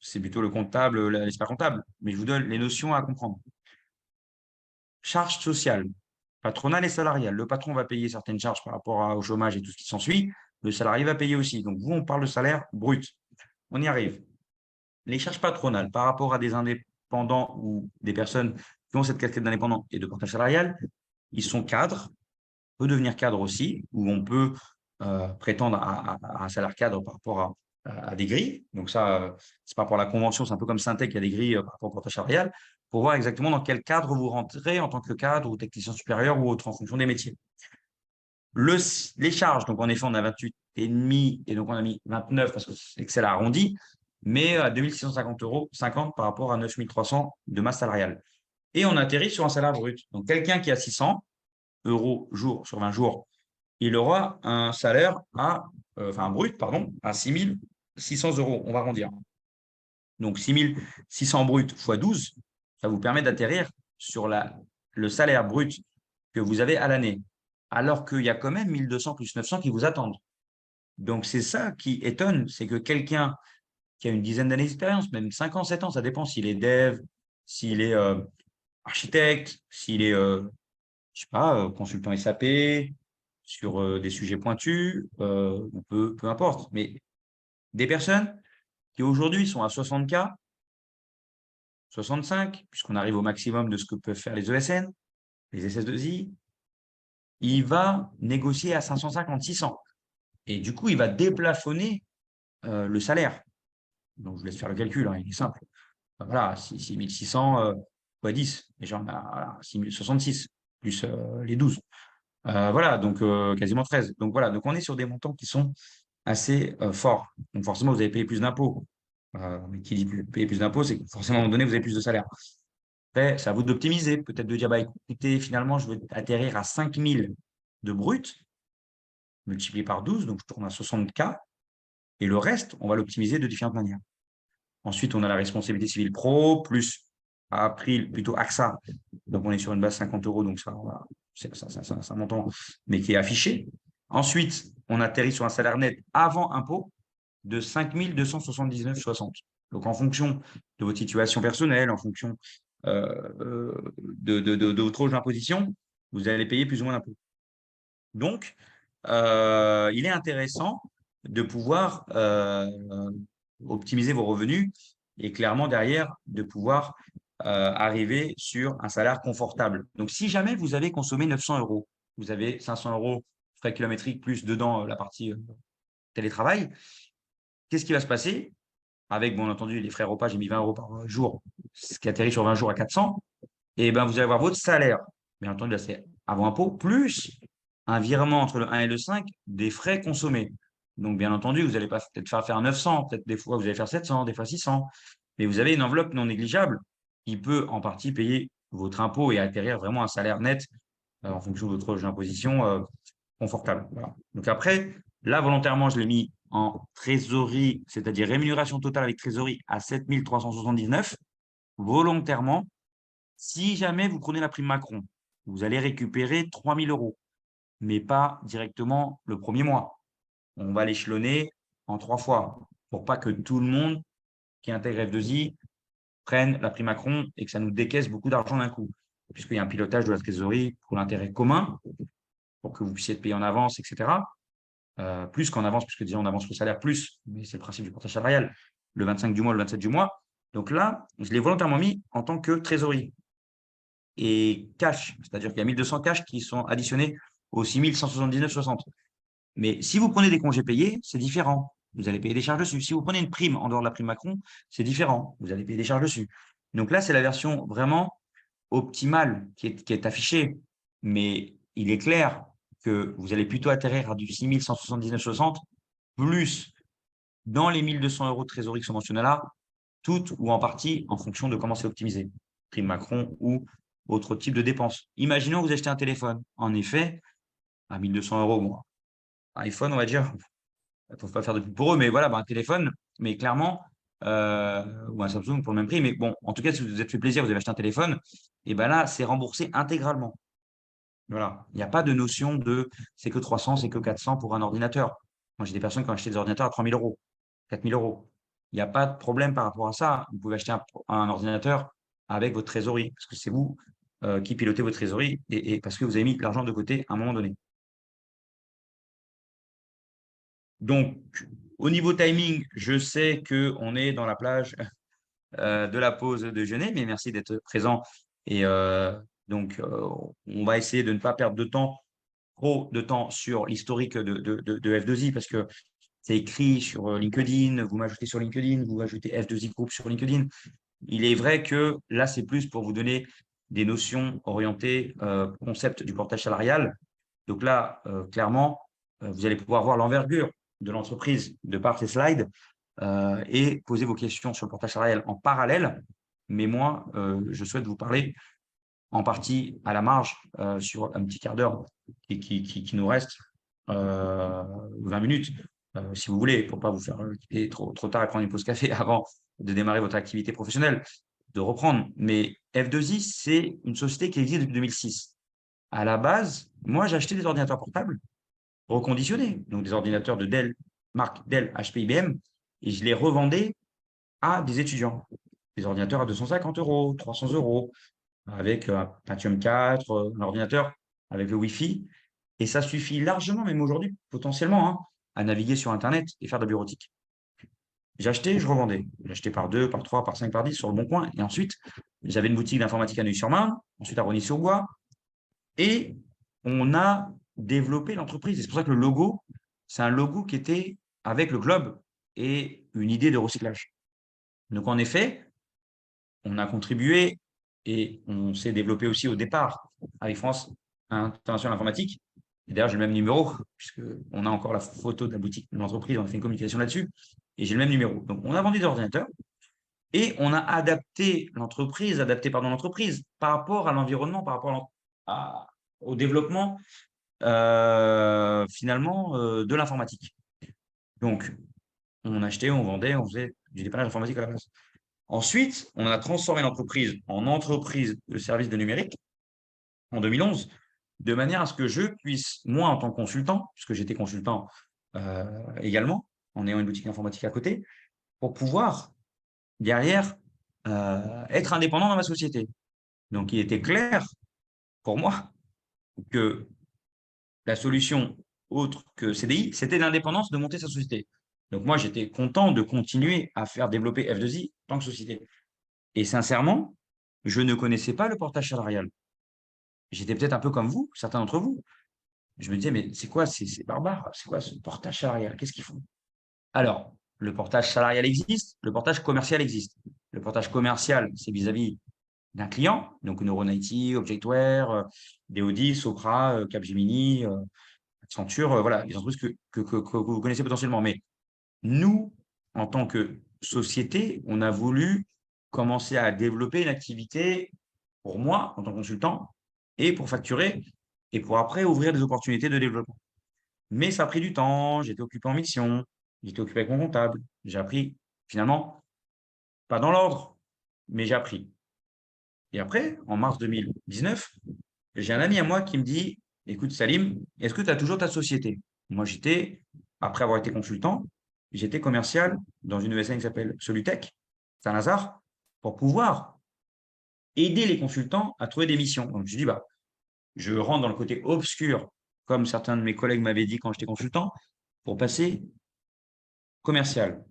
C'est plutôt le comptable, l'expert comptable, mais je vous donne les notions à comprendre. Charges sociales, patronales et salariales. Le patron va payer certaines charges par rapport au chômage et tout ce qui s'ensuit. Le salarié va payer aussi. Donc, vous, on parle de salaire brut. On y arrive. Les charges patronales par rapport à des indépendants ou des personnes qui ont cette casquette d'indépendant et de portage salarial, ils sont cadres, on peut devenir cadre aussi, où on peut prétendre à un salaire cadre par rapport à des grilles. Donc ça, c'est par rapport à la convention, c'est un peu comme Syntec, il y a des grilles par rapport au portage salarial, pour voir exactement dans quel cadre vous rentrez en tant que cadre ou technicien supérieur ou autre, en fonction des métiers. Les charges, donc en effet, on a 28,5 et donc on a mis 29 parce que c'est l'arrondi, mais à 2 650 € 50 par rapport à 9 300 de masse salariale. Et on atterrit sur un salaire brut. Donc quelqu'un qui a 600 € jour sur 20 jours, il aura un salaire enfin un brut, pardon, à 6 600 €. On va arrondir. Donc 6 600 brut x 12, ça vous permet d'atterrir sur le salaire brut que vous avez à l'année, alors qu'il y a quand même 1 200 plus 900 qui vous attendent. Donc c'est ça qui étonne, c'est que quelqu'un qui a une dizaine d'années d'expérience, même 5 ans, 7 ans, ça dépend s'il est dev, s'il est architecte, s'il est, je sais pas, consultant SAP, sur des sujets pointus, peu importe. Mais des personnes qui aujourd'hui sont à 60K, 65, puisqu'on arrive au maximum de ce que peuvent faire les ESN, les SS2I, il va négocier à 550, 600. Et du coup, il va déplafonner le salaire. Donc, je vous laisse faire le calcul, hein, il est simple. Voilà, 6600 x 10, déjà on a 6066, plus les 12. Voilà, donc quasiment 13. Donc voilà, donc on est sur des montants qui sont assez forts. Donc forcément, vous avez payé plus d'impôts. Mais qui dit payer plus d'impôts, c'est que forcément, à un moment donné, vous avez plus de salaire. Après, c'est à vous d'optimiser, peut-être de dire, bah, écoutez, finalement, je veux atterrir à 5000 de brut, multiplié par 12, donc je tourne à 60K, et le reste, on va l'optimiser de différentes manières. Ensuite, on a la responsabilité civile pro, plus April, plutôt AXA. Donc, on est sur une base 50 €, donc ça, voilà, c'est un montant, mais qui est affiché. Ensuite, on atterrit sur un salaire net avant impôt de 5 279,60. Donc, en fonction de votre situation personnelle, en fonction de votre taux d'imposition, vous allez payer plus ou moins d'impôts. Donc, il est intéressant de pouvoir optimiser vos revenus et clairement derrière de pouvoir arriver sur un salaire confortable. Donc, si jamais vous avez consommé 900 €, vous avez 500 € frais kilométriques plus dedans la partie télétravail, qu'est-ce qui va se passer avec, bien entendu, les frais repas, j'ai mis 20 € par jour, ce qui atterrit sur 20 jours à 400, et ben vous allez avoir votre salaire, bien entendu, là, c'est avant impôt, plus un virement entre le 1 et le 5 des frais consommés. Donc, bien entendu, vous n'allez pas peut-être faire 900, peut-être des fois, vous allez faire 700, des fois 600, mais vous avez une enveloppe non négligeable qui peut en partie payer votre impôt et atterrir vraiment un salaire net en fonction de votre imposition confortable. Voilà. Donc après, là, volontairement, je l'ai mis en trésorerie, c'est-à-dire rémunération totale avec trésorerie à 7 379, volontairement. Si jamais vous prenez la prime Macron, vous allez récupérer 3 000 €, mais pas directement le premier mois. On va l'échelonner en 3 fois pour pas que tout le monde qui intègre F2I prenne la prime Macron et que ça nous décaisse beaucoup d'argent d'un coup, puisqu'il y a un pilotage de la trésorerie pour l'intérêt commun, pour que vous puissiez être payé en avance, etc. Plus qu'en avance, puisque déjà on avance le salaire plus, mais c'est le principe du portage salarial, le 25 du mois, le 27 du mois. Donc là, je l'ai volontairement mis en tant que trésorerie et cash, c'est-à-dire qu'il y a 1200 cash qui sont additionnés aux 6 179,60. Mais si vous prenez des congés payés, c'est différent. Vous allez payer des charges dessus. Si vous prenez une prime en dehors de la prime Macron, c'est différent. Vous allez payer des charges dessus. Donc là, c'est la version vraiment optimale qui est affichée. Mais il est clair que vous allez plutôt atterrir à du 6 179,60 plus dans les 1 200 euros de trésorerie qui sont mentionnés là, toutes ou en partie en fonction de comment c'est optimisé. Prime Macron ou autre type de dépenses. Imaginons que vous achetez un téléphone. En effet, à 1 200 euros, bon, iPhone, on va dire, il ne faut pas faire de pub pour eux, mais voilà, un téléphone, mais clairement, ou un Samsung pour le même prix. Mais bon, en tout cas, si vous vous êtes fait plaisir, vous avez acheté un téléphone, et ben là, c'est remboursé intégralement. Voilà. Il n'y a pas de notion de c'est que 300, c'est que 400 pour un ordinateur. Moi, j'ai des personnes qui ont acheté des ordinateurs à 3 000 euros, 4 000 euros. Il n'y a pas de problème par rapport à ça. Vous pouvez acheter un ordinateur avec votre trésorerie, parce que c'est vous qui pilotez votre trésorerie et parce que vous avez mis de l'argent de côté à un moment donné. Donc, au niveau timing, je sais qu'on est dans la plage de la pause déjeuner, mais merci d'être présent. Et donc, on va essayer de ne pas perdre trop de temps sur l'historique de F2I parce que c'est écrit sur LinkedIn, vous m'ajoutez sur LinkedIn, vous ajoutez F2I Group sur LinkedIn. Il est vrai que là, c'est plus pour vous donner des notions orientées concept du portage salarial. Donc là, clairement, vous allez pouvoir voir l'envergure de l'entreprise de par ces slides et poser vos questions sur le portage salarial en parallèle. Mais moi, je souhaite vous parler en partie à la marge sur un petit quart d'heure qui nous reste, 20 minutes, si vous voulez, pour ne pas vous faire quitter trop tard et prendre une pause café avant de démarrer votre activité professionnelle, de reprendre. Mais F2I, c'est une société qui existe depuis 2006. À la base, moi, j'ai acheté des ordinateurs portables reconditionnés, donc des ordinateurs de Dell, marque Dell, HP, IBM, et je les revendais à des étudiants. Des ordinateurs à 250 euros, 300 euros, avec un Pentium 4, un ordinateur avec le Wi-Fi. Et ça suffit largement, même aujourd'hui, potentiellement, hein, à naviguer sur Internet et faire de la bureautique. J'achetais, je revendais. J'achetais par 2, par 3, par 5, par 10 sur le bon coin. Et ensuite, j'avais une boutique d'informatique à Neuilly-sur-Marne, ensuite à Rosny-sur-Bois. Et on a développé l'entreprise. Et c'est pour ça que le logo, c'est un logo qui était avec le globe et une idée de recyclage. Donc, en effet, on a contribué et on s'est développé aussi au départ avec France International Informatique. Et d'ailleurs, j'ai le même numéro, puisqu'on a encore la photo de la boutique de l'entreprise, on a fait une communication là-dessus, et j'ai le même numéro. Donc, on a vendu des ordinateurs et on a adapté l'entreprise par rapport à l'environnement, par rapport au développement finalement de l'informatique. Donc, on achetait, on vendait, on faisait du dépannage informatique à la base. Ensuite, on a transformé l'entreprise en entreprise de services de numérique en 2011, de manière à ce que je puisse, moi en tant que consultant, puisque j'étais consultant également, en ayant une boutique informatique à côté, pour pouvoir, derrière, être indépendant dans ma société. Donc, il était clair pour moi que la solution autre que CDI, c'était l'indépendance de monter sa société. Donc, moi, j'étais content de continuer à faire développer F2I en tant que société. Et sincèrement, je ne connaissais pas le portage salarial. J'étais peut-être un peu comme vous, certains d'entre vous. Je me disais, mais c'est quoi, c'est barbare, c'est quoi ce portage salarial? Qu'est-ce qu'ils font? Alors, le portage salarial existe, le portage commercial existe. Le portage commercial, c'est vis-à-vis d'un client, donc Neuron IT, Objectware, DO10, Sopra, Capgemini, Accenture, voilà, les entreprises que vous connaissez potentiellement. Mais nous, en tant que société, on a voulu commencer à développer une activité pour moi, en tant que consultant, et pour facturer, et pour après ouvrir des opportunités de développement. Mais ça a pris du temps, j'étais occupé en mission, j'étais occupé avec mon comptable, j'ai appris, finalement, pas dans l'ordre, mais j'ai appris. Et après, en mars 2019, j'ai un ami à moi qui me dit, écoute Salim, est-ce que tu as toujours ta société? Moi, après avoir été consultant, j'étais commercial dans une ESN qui s'appelle Solutech, Saint-Lazare, pour pouvoir aider les consultants à trouver des missions. Donc, je dis, je rentre dans le côté obscur, comme certains de mes collègues m'avaient dit quand j'étais consultant, pour passer commercial,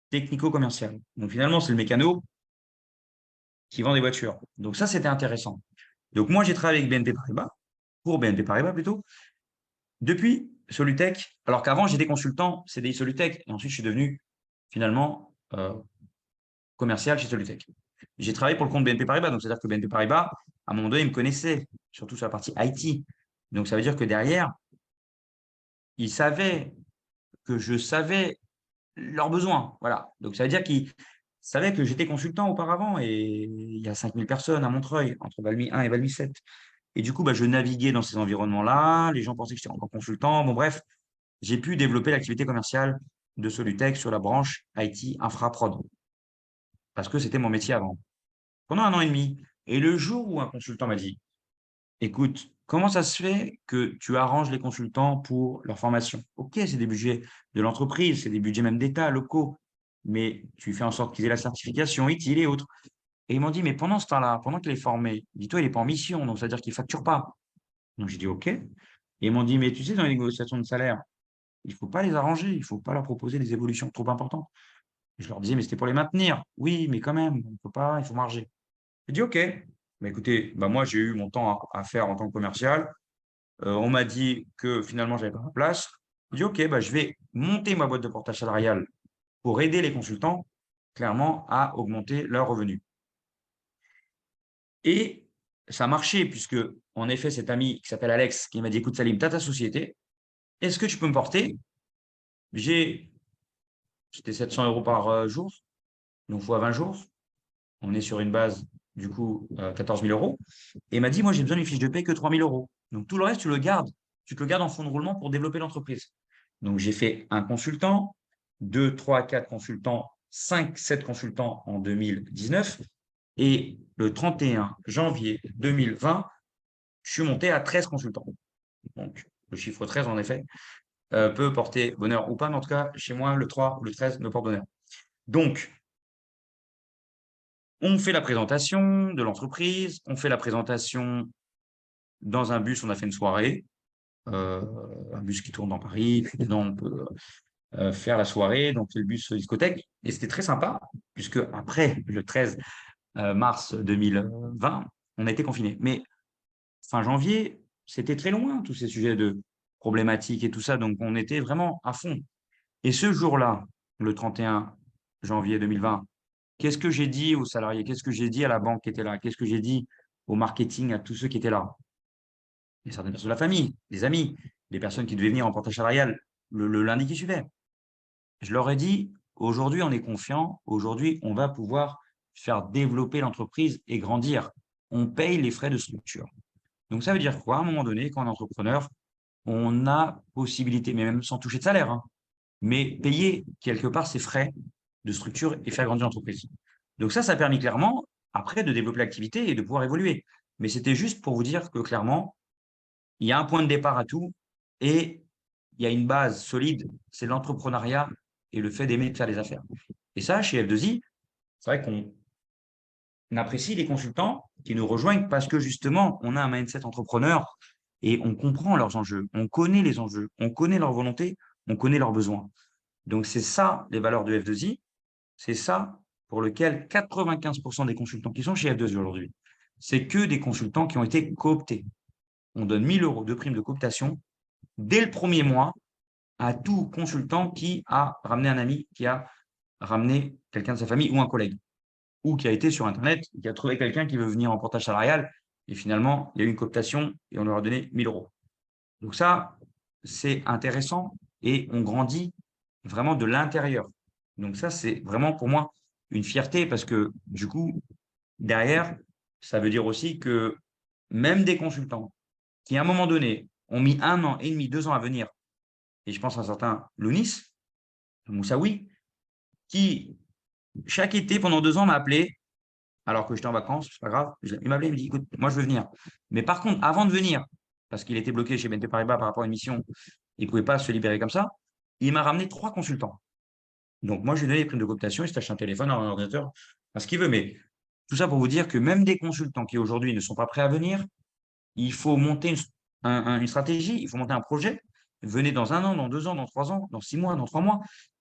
technico-commercial. Donc, finalement, c'est le mécano qui vend des voitures. Donc, ça, c'était intéressant. Donc, moi, j'ai travaillé avec BNP Paribas, pour BNP Paribas plutôt, Depuis Solutech, alors qu'avant, j'étais consultant CDI Solutech, et ensuite, je suis devenu finalement commercial chez Solutech. J'ai travaillé pour le compte BNP Paribas, donc c'est-à-dire que BNP Paribas, à un moment donné, ils me connaissaient, surtout sur la partie IT. Donc, ça veut dire que derrière, ils savaient que je savais leurs besoins. Voilà. Donc, ça veut dire qu'ils savaient que j'étais consultant auparavant et il y a 5000 personnes à Montreuil, entre Valmy 1 et Valmy 7. Et du coup, bah, je naviguais dans ces environnements-là. Les gens pensaient que j'étais encore consultant. Bon, bref, j'ai pu développer l'activité commerciale de Solutech sur la branche IT Infra Prod parce que c'était mon métier avant, pendant 1 an et demi. Et le jour où un consultant m'a dit, écoute, comment ça se fait que tu arranges les consultants pour leur formation? Ok, c'est des budgets de l'entreprise, c'est des budgets même d'État, locaux, mais tu fais en sorte qu'ils aient la certification utile et autres. Et ils m'ont dit, mais pendant ce temps-là, pendant qu'il est formé, dis-toi, il n'est pas en mission, donc c'est-à-dire qu'il ne facture pas. Donc j'ai dit, ok. Et ils m'ont dit, mais tu sais, dans les négociations de salaire, il ne faut pas les arranger, il ne faut pas leur proposer des évolutions trop importantes. Je leur disais, mais c'était pour les maintenir. Oui, mais quand même, on peut pas, il faut marger. J'ai dit, OK. Bah, écoutez, bah, moi, j'ai eu mon temps à faire en tant que commercial. On m'a dit que finalement, je n'avais pas ma place. J'ai dit, OK, bah, je vais monter ma boîte de portage salarial pour aider les consultants, clairement, à augmenter leurs revenus. Et ça a marché, puisque, en effet, cet ami qui s'appelle Alex, qui m'a dit, écoute, Salim, tu as ta société. Est-ce que tu peux me porter? C'était 700 euros par jour, donc fois 20 jours. On est sur une base, du coup, 14 000 euros. Et il m'a dit, moi, j'ai besoin d'une fiche de paie que 3 000 euros. Donc, tout le reste, tu le gardes. Tu te le gardes en fonds de roulement pour développer l'entreprise. Donc, j'ai fait un consultant, 2, 3, 4 consultants, 5, 7 consultants en 2019. Et le 31 janvier 2020, je suis monté à 13 consultants. Donc, le chiffre 13, en effet, peut porter bonheur ou pas, mais en tout cas, chez moi, le 3 ou le 13 me porte bonheur. Donc, on fait la présentation de l'entreprise, on fait la présentation dans un bus, on a fait une soirée, un bus qui tourne dans Paris, puis dedans on peut faire la soirée, donc c'est le bus discothèque, et c'était très sympa, puisque après le 13 mars 2020, on a été confinés. Mais fin janvier, c'était très loin, tous ces sujets de problématiques et tout ça, donc on était vraiment à fond. Et ce jour-là, le 31 janvier 2020, qu'est-ce que j'ai dit aux salariés? Qu'est-ce que j'ai dit à la banque qui était là? Qu'est-ce que j'ai dit au marketing, à tous ceux qui étaient là? Il y a certaines personnes de la famille, des amis, des personnes qui devaient venir en portage salarial le lundi qui suivait. Je leur ai dit, aujourd'hui, on est confiant, aujourd'hui, on va pouvoir faire développer l'entreprise et grandir. On paye les frais de structure. Donc, ça veut dire quoi? À un moment donné, quand on est entrepreneur, on a possibilité, mais même sans toucher de salaire, hein, mais payer quelque part ses frais de structure et faire grandir l'entreprise. Donc ça a permis clairement, après, de développer l'activité et de pouvoir évoluer. Mais c'était juste pour vous dire que clairement, il y a un point de départ à tout et il y a une base solide, c'est l'entrepreneuriat et le fait d'aimer de faire des affaires. Et ça, chez F2I, c'est vrai qu'on apprécie les consultants qui nous rejoignent parce que justement, on a un mindset entrepreneur et on comprend leurs enjeux, on connaît les enjeux, on connaît leurs volontés, on connaît leurs besoins. Donc, c'est ça les valeurs de F2I, c'est ça pour lequel 95% des consultants qui sont chez F2I aujourd'hui, c'est que des consultants qui ont été cooptés. On donne 1 000 euros de prime de cooptation dès le premier mois à tout consultant qui a ramené un ami, qui a ramené quelqu'un de sa famille ou un collègue, ou qui a été sur Internet, qui a trouvé quelqu'un qui veut venir en portage salarial, et finalement, il y a eu une cooptation et on leur a donné 1 000 euros. Donc ça, c'est intéressant et on grandit vraiment de l'intérieur. Donc ça, c'est vraiment pour moi une fierté parce que du coup, derrière, ça veut dire aussi que même des consultants qui, à un moment donné, ont mis 1 an et demi, 2 ans à venir, et je pense à un certain Lounis, Moussaoui, qui, chaque été, pendant 2 ans, m'a appelé, alors que j'étais en vacances, c'est pas grave, il m'a appelé, il me dit, écoute, moi je veux venir. Mais par contre, avant de venir, parce qu'il était bloqué chez BNP Paribas par rapport à une mission, il ne pouvait pas se libérer comme ça, il m'a ramené 3 consultants. Donc moi, je lui ai donné les primes de cooptation, il s'est acheté un téléphone, un ordinateur, ce qu'il veut. Mais tout ça pour vous dire que même des consultants qui aujourd'hui ne sont pas prêts à venir, il faut monter une stratégie, il faut monter un projet. Venez dans 1 an, dans 2 ans, dans 3 ans, dans 6 mois, dans 3 mois.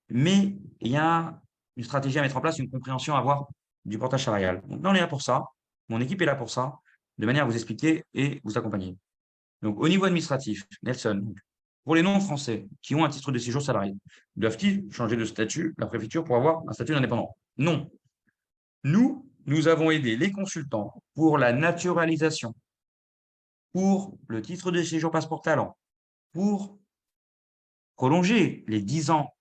Mais il y a une stratégie à mettre en place, une compréhension à avoir du portage salarial. Donc là, on est là pour ça. Mon équipe est là pour ça, de manière à vous expliquer et vous accompagner. Donc, au niveau administratif, Nelson, Pour les non-français qui ont un titre de séjour salarié, doivent-ils changer de statut, la préfecture, pour avoir un statut d'indépendant? Non. Nous avons aidé les consultants pour la naturalisation, pour le titre de séjour passeport talent, pour prolonger les 10 ans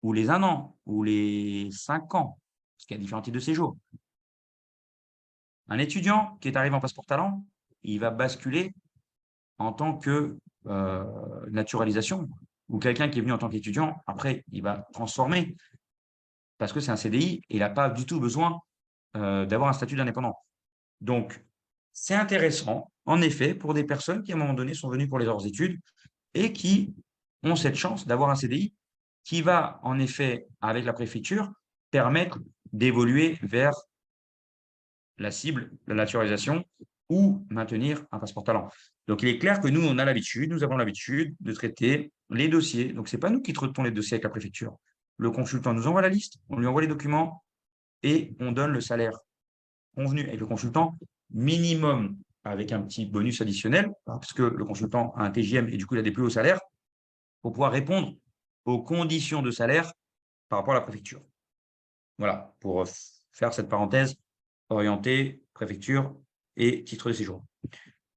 ou les 1 an ou les 5 ans, parce qu'il y a différents types de séjours. Un étudiant qui est arrivé en passeport talent, il va basculer en tant que naturalisation, ou quelqu'un qui est venu en tant qu'étudiant, après, il va transformer parce que c'est un CDI et il n'a pas du tout besoin d'avoir un statut d'indépendant. Donc, c'est intéressant, en effet, pour des personnes qui, à un moment donné, sont venues pour leurs études et qui ont cette chance d'avoir un CDI qui va, en effet, avec la préfecture, permettre d'évoluer vers la cible, la naturalisation ou maintenir un passeport talent. Donc, il est clair que nous, nous avons l'habitude de traiter les dossiers. Donc, ce n'est pas nous qui traitons les dossiers avec la préfecture. Le consultant nous envoie la liste, on lui envoie les documents et on donne le salaire convenu avec le consultant, minimum avec un petit bonus additionnel, parce que le consultant a un TJM et du coup, il a des plus hauts salaires, pour pouvoir répondre aux conditions de salaire par rapport à la préfecture. Voilà, pour faire cette parenthèse orientée, préfecture et titre de séjour.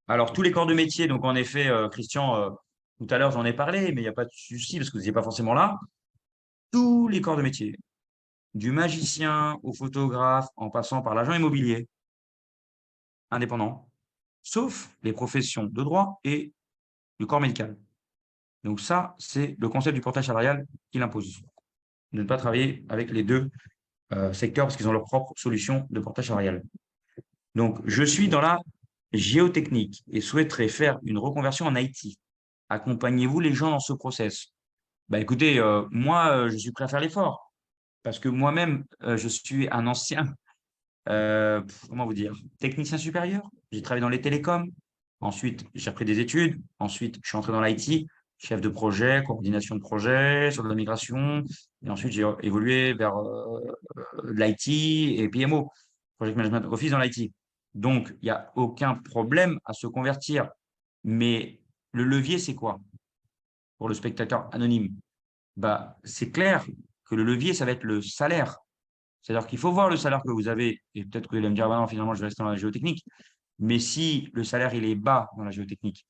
Alors, tous les corps de métier, donc en effet, Christian, tout à l'heure, j'en ai parlé, mais il n'y a pas de souci parce que vous n'étiez pas forcément là. Tous les corps de métier, du magicien au photographe, en passant par l'agent immobilier, indépendant, sauf les professions de droit et du corps médical. Donc ça, c'est le concept du portage salarial qui l'impose, de ne pas travailler avec les deux secteurs parce qu'ils ont leur propre solution de portage salarial. Donc, je suis dans la géotechnique et souhaiterais faire une reconversion en IT. Accompagnez-vous les gens dans ce process? Bah, écoutez, moi, je suis prêt à faire l'effort parce que moi-même, je suis un ancien, comment vous dire, technicien supérieur. J'ai travaillé dans les télécoms. Ensuite, j'ai repris des études. Ensuite, je suis entré dans l'IT, chef de projet, coordination de projet, sur de la migration. Et ensuite, j'ai évolué vers l'IT et PMO, Project Management Office dans l'IT. Donc, il n'y a aucun problème à se convertir. Mais le levier, c'est quoi pour le spectateur anonyme? Bah, c'est clair que le levier, ça va être le salaire. C'est-à-dire qu'il faut voir le salaire que vous avez, et peut-être que vous allez me dire, bah non, finalement, je vais rester dans la géotechnique. Mais si le salaire, il est bas dans la géotechnique,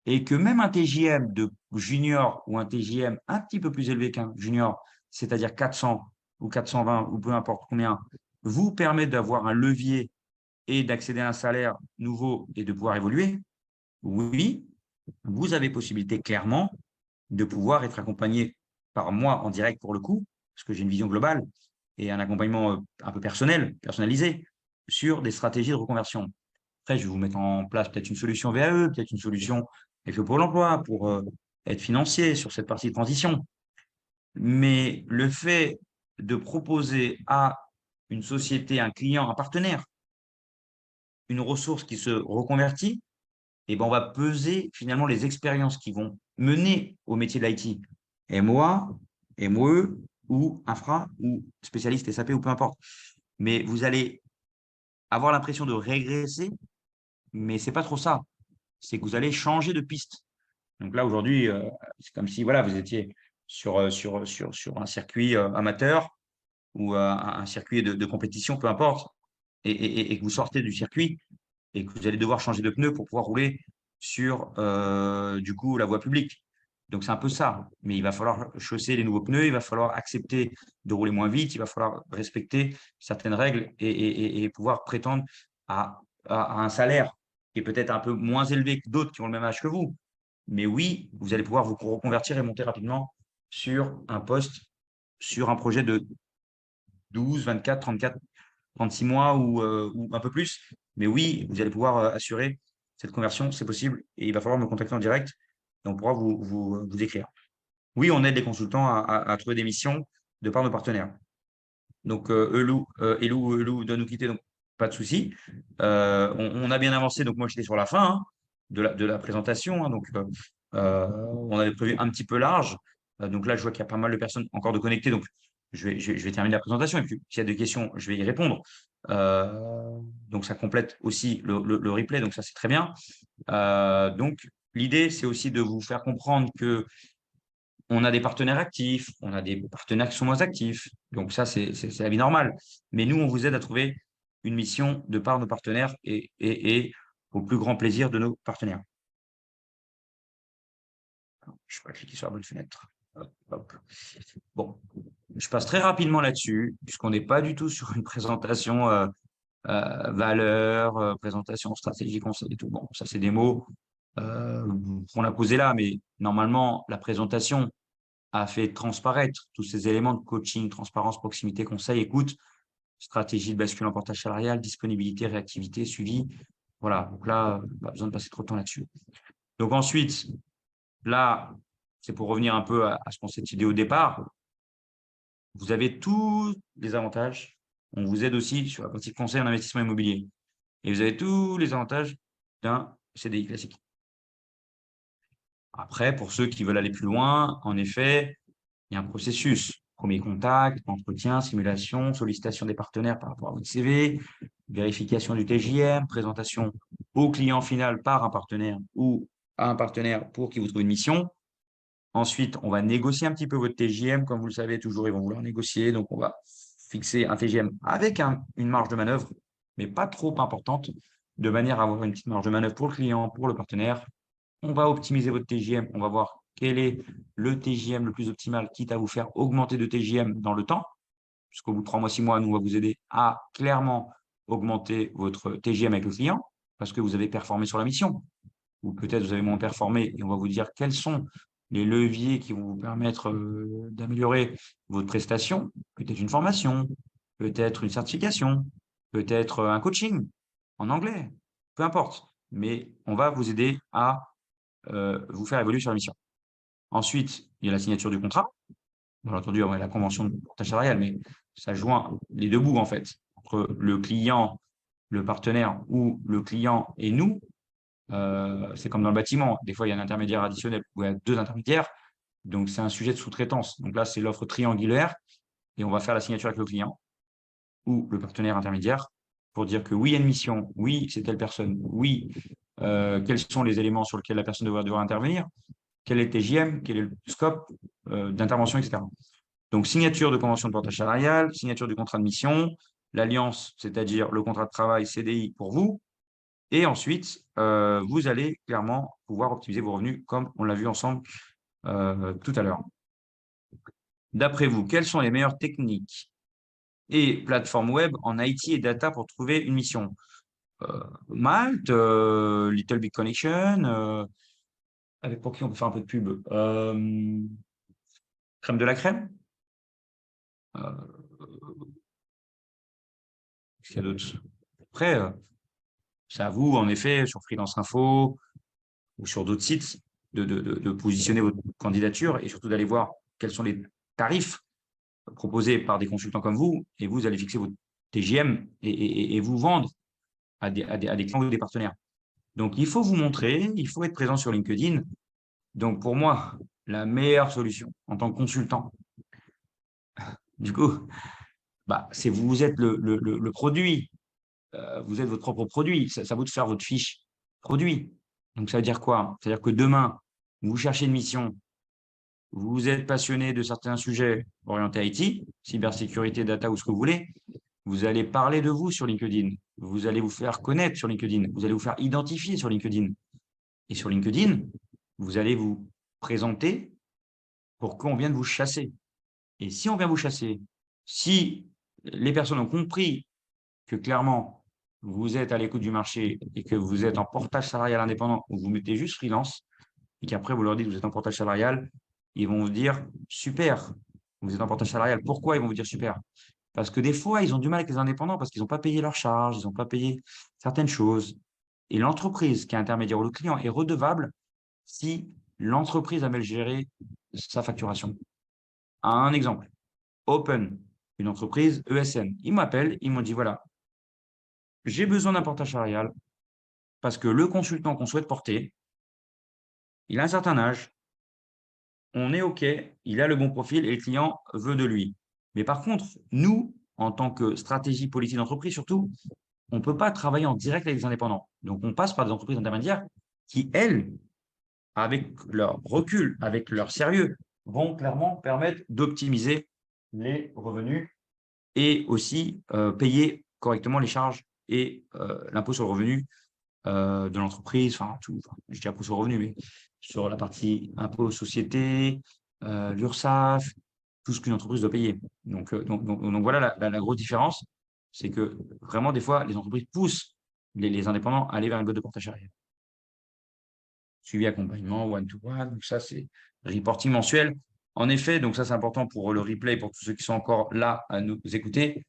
et que même un TJM de junior ou un TJM un petit peu plus élevé qu'un junior, c'est-à-dire 400 ou 420 ou peu importe combien, vous permet d'avoir un levier et d'accéder à un salaire nouveau et de pouvoir évoluer, oui, vous avez possibilité clairement de pouvoir être accompagné par moi en direct pour le coup, parce que j'ai une vision globale et un accompagnement un peu personnel, personnalisé, sur des stratégies de reconversion. Après, je vais vous mettre en place peut-être une solution VAE, peut-être une solution avec le Pôle emploi pour être financier sur cette partie de transition. Mais le fait de proposer à une société, un client, un partenaire, une ressource qui se reconvertit, eh ben, on va peser finalement les expériences qui vont mener au métier de l'IT. MOA, MOE ou infra ou spécialiste SAP ou peu importe. Mais vous allez avoir l'impression de régresser, mais c'est pas trop ça. C'est que vous allez changer de piste. Donc là, aujourd'hui, c'est comme si voilà, vous étiez sur un circuit amateur ou un circuit de compétition, peu importe, et que vous sortez du circuit et que vous allez devoir changer de pneu pour pouvoir rouler sur du coup la voie publique. Donc c'est un peu ça. Mais il va falloir chausser les nouveaux pneus, il va falloir accepter de rouler moins vite, il va falloir respecter certaines règles et pouvoir prétendre à un salaire qui est peut-être un peu moins élevé que d'autres qui ont le même âge que vous. Mais oui, vous allez pouvoir vous reconvertir et monter rapidement sur un poste, sur un projet de 12, 24, 34, 36 mois ou un peu plus. Mais oui, vous allez pouvoir assurer cette conversion, c'est possible. Et il va falloir me contacter en direct. Et on pourra vous écrire. Oui, on aide les consultants à trouver des missions de par nos partenaires. Donc, Elou doit nous quitter, donc pas de souci. On a bien avancé, donc moi j'étais sur la fin de la présentation. Donc, on avait prévu un petit peu large. Donc là, je vois qu'il y a pas mal de personnes encore de connectées. Donc, je vais terminer la présentation. Et puis, s'il y a des questions, je vais y répondre. Donc, ça complète aussi le replay. Donc, ça, c'est très bien. Donc, l'idée, c'est aussi de vous faire comprendre que on a des partenaires actifs, on a des partenaires qui sont moins actifs. Donc ça, c'est la vie normale. Mais nous, on vous aide à trouver une mission de par nos partenaires et au plus grand plaisir de nos partenaires. Je ne vais pas cliquer sur la bonne fenêtre. Hop, hop. Bon, je passe très rapidement là-dessus, puisqu'on n'est pas du tout sur une présentation valeur, présentation stratégie, conseil et tout. Bon, ça, c'est des mots qu'on a posés là, mais normalement, la présentation a fait transparaître tous ces éléments de coaching, transparence, proximité, conseil, écoute, stratégie de bascule en portage salarial, disponibilité, réactivité, suivi. Voilà, donc là, pas besoin de passer trop de temps là-dessus. Donc ensuite, là, c'est pour revenir un peu à ce qu'on s'était dit au départ. Vous avez tous les avantages. On vous aide aussi sur la partie conseil en investissement immobilier. Et vous avez tous les avantages d'un CDI classique. Après, pour ceux qui veulent aller plus loin, en effet, il y a un processus. Premier contact, entretien, simulation, sollicitation des partenaires par rapport à votre CV, vérification du TJM, présentation au client final par un partenaire ou à un partenaire pour qu'il vous trouve une mission. Ensuite, on va négocier un petit peu votre TJM. Comme vous le savez, toujours, ils vont vouloir négocier. Donc, on va fixer un TJM avec une marge de manœuvre, mais pas trop importante, de manière à avoir une petite marge de manœuvre pour le client, pour le partenaire. On va optimiser votre TJM. On va voir quel est le TJM le plus optimal, quitte à vous faire augmenter de TJM dans le temps. Puisqu'au bout de 3 mois, 6 mois, nous, on va vous aider à clairement augmenter votre TJM avec le client parce que vous avez performé sur la mission. Ou peut-être vous avez moins performé et on va vous dire quels sont les leviers qui vont vous permettre d'améliorer votre prestation. Peut-être une formation, peut-être une certification, peut-être un coaching en anglais, peu importe. Mais on va vous aider à vous faire évoluer sur la mission. Ensuite, il y a la signature du contrat. Bien entendu, la convention de portage salarial, mais ça joint les deux bouts, en fait, entre le client, le partenaire ou le client et nous. C'est comme dans le bâtiment. Des fois, il y a un intermédiaire additionnel ou il y a deux intermédiaires. Donc, c'est un sujet de sous-traitance. Donc là, c'est l'offre triangulaire et on va faire la signature avec le client ou le partenaire intermédiaire pour dire que oui, il y a une mission, oui, c'est telle personne, oui, quels sont les éléments sur lesquels la personne devra intervenir, quel est le TJM, quel est le scope d'intervention, etc. Donc, signature de convention de portage salarial, signature du contrat de mission, l'alliance, c'est-à-dire le contrat de travail CDI pour vous. Et ensuite, vous allez clairement pouvoir optimiser vos revenus comme on l'a vu ensemble tout à l'heure. D'après vous, quelles sont les meilleures techniques et plateformes web en IT et data pour trouver une mission? Malte, Little Big Connection, avec pour qui on peut faire un peu de pub? Crème de la crème? Qu'est-ce qu'il y a d'autre? Après, c'est à vous, en effet, sur Freelance Info ou sur d'autres sites, de positionner votre candidature et surtout d'aller voir quels sont les tarifs proposés par des consultants comme vous, et vous allez fixer votre TGM et vous vendre à des clients ou des partenaires. Donc, il faut vous montrer, il faut être présent sur LinkedIn. Donc, pour moi, la meilleure solution en tant que consultant, du coup, c'est vous êtes le produit. Vous êtes votre propre produit. Ça vous de faire votre fiche produit. Donc, ça veut dire quoi? C'est-à-dire que demain, vous cherchez une mission, vous êtes passionné de certains sujets orientés IT, cybersécurité, data ou ce que vous voulez, vous allez parler de vous sur LinkedIn. Vous allez vous faire connaître sur LinkedIn. Vous allez vous faire identifier sur LinkedIn. Et sur LinkedIn, vous allez vous présenter pour qu'on vienne vous chasser. Et si on vient vous chasser, si les personnes ont compris que clairement, vous êtes à l'écoute du marché et que vous êtes en portage salarial indépendant ou vous mettez juste freelance et qu'après vous leur dites que vous êtes en portage salarial, ils vont vous dire super, vous êtes en portage salarial. Pourquoi ils vont vous dire super? Parce que des fois, ils ont du mal avec les indépendants parce qu'ils n'ont pas payé leurs charges, ils n'ont pas payé certaines choses. Et l'entreprise qui est intermédiaire ou le client est redevable si l'entreprise a mal géré sa facturation. Un exemple, Open, une entreprise ESN. Ils m'appellent, ils m'ont dit voilà, j'ai besoin d'un portage salarial parce que le consultant qu'on souhaite porter, il a un certain âge, on est OK, il a le bon profil et le client veut de lui. Mais par contre, nous, en tant que stratégie politique d'entreprise surtout, on ne peut pas travailler en direct avec les indépendants. Donc, on passe par des entreprises intermédiaires qui, elles, avec leur recul, avec leur sérieux, vont clairement permettre d'optimiser les revenus et aussi payer correctement les charges et l'impôt sur le revenu de l'entreprise, enfin tout, je dis impôt sur le revenu, mais sur la partie impôt société, l'URSSAF, tout ce qu'une entreprise doit payer. Donc voilà la grosse différence, c'est que vraiment des fois les entreprises poussent les indépendants à aller vers une boîte de portage salarial. Suivi accompagnement, one-to-one, donc ça c'est reporting mensuel. En effet, donc ça c'est important pour le replay, pour tous ceux qui sont encore là à nous écouter.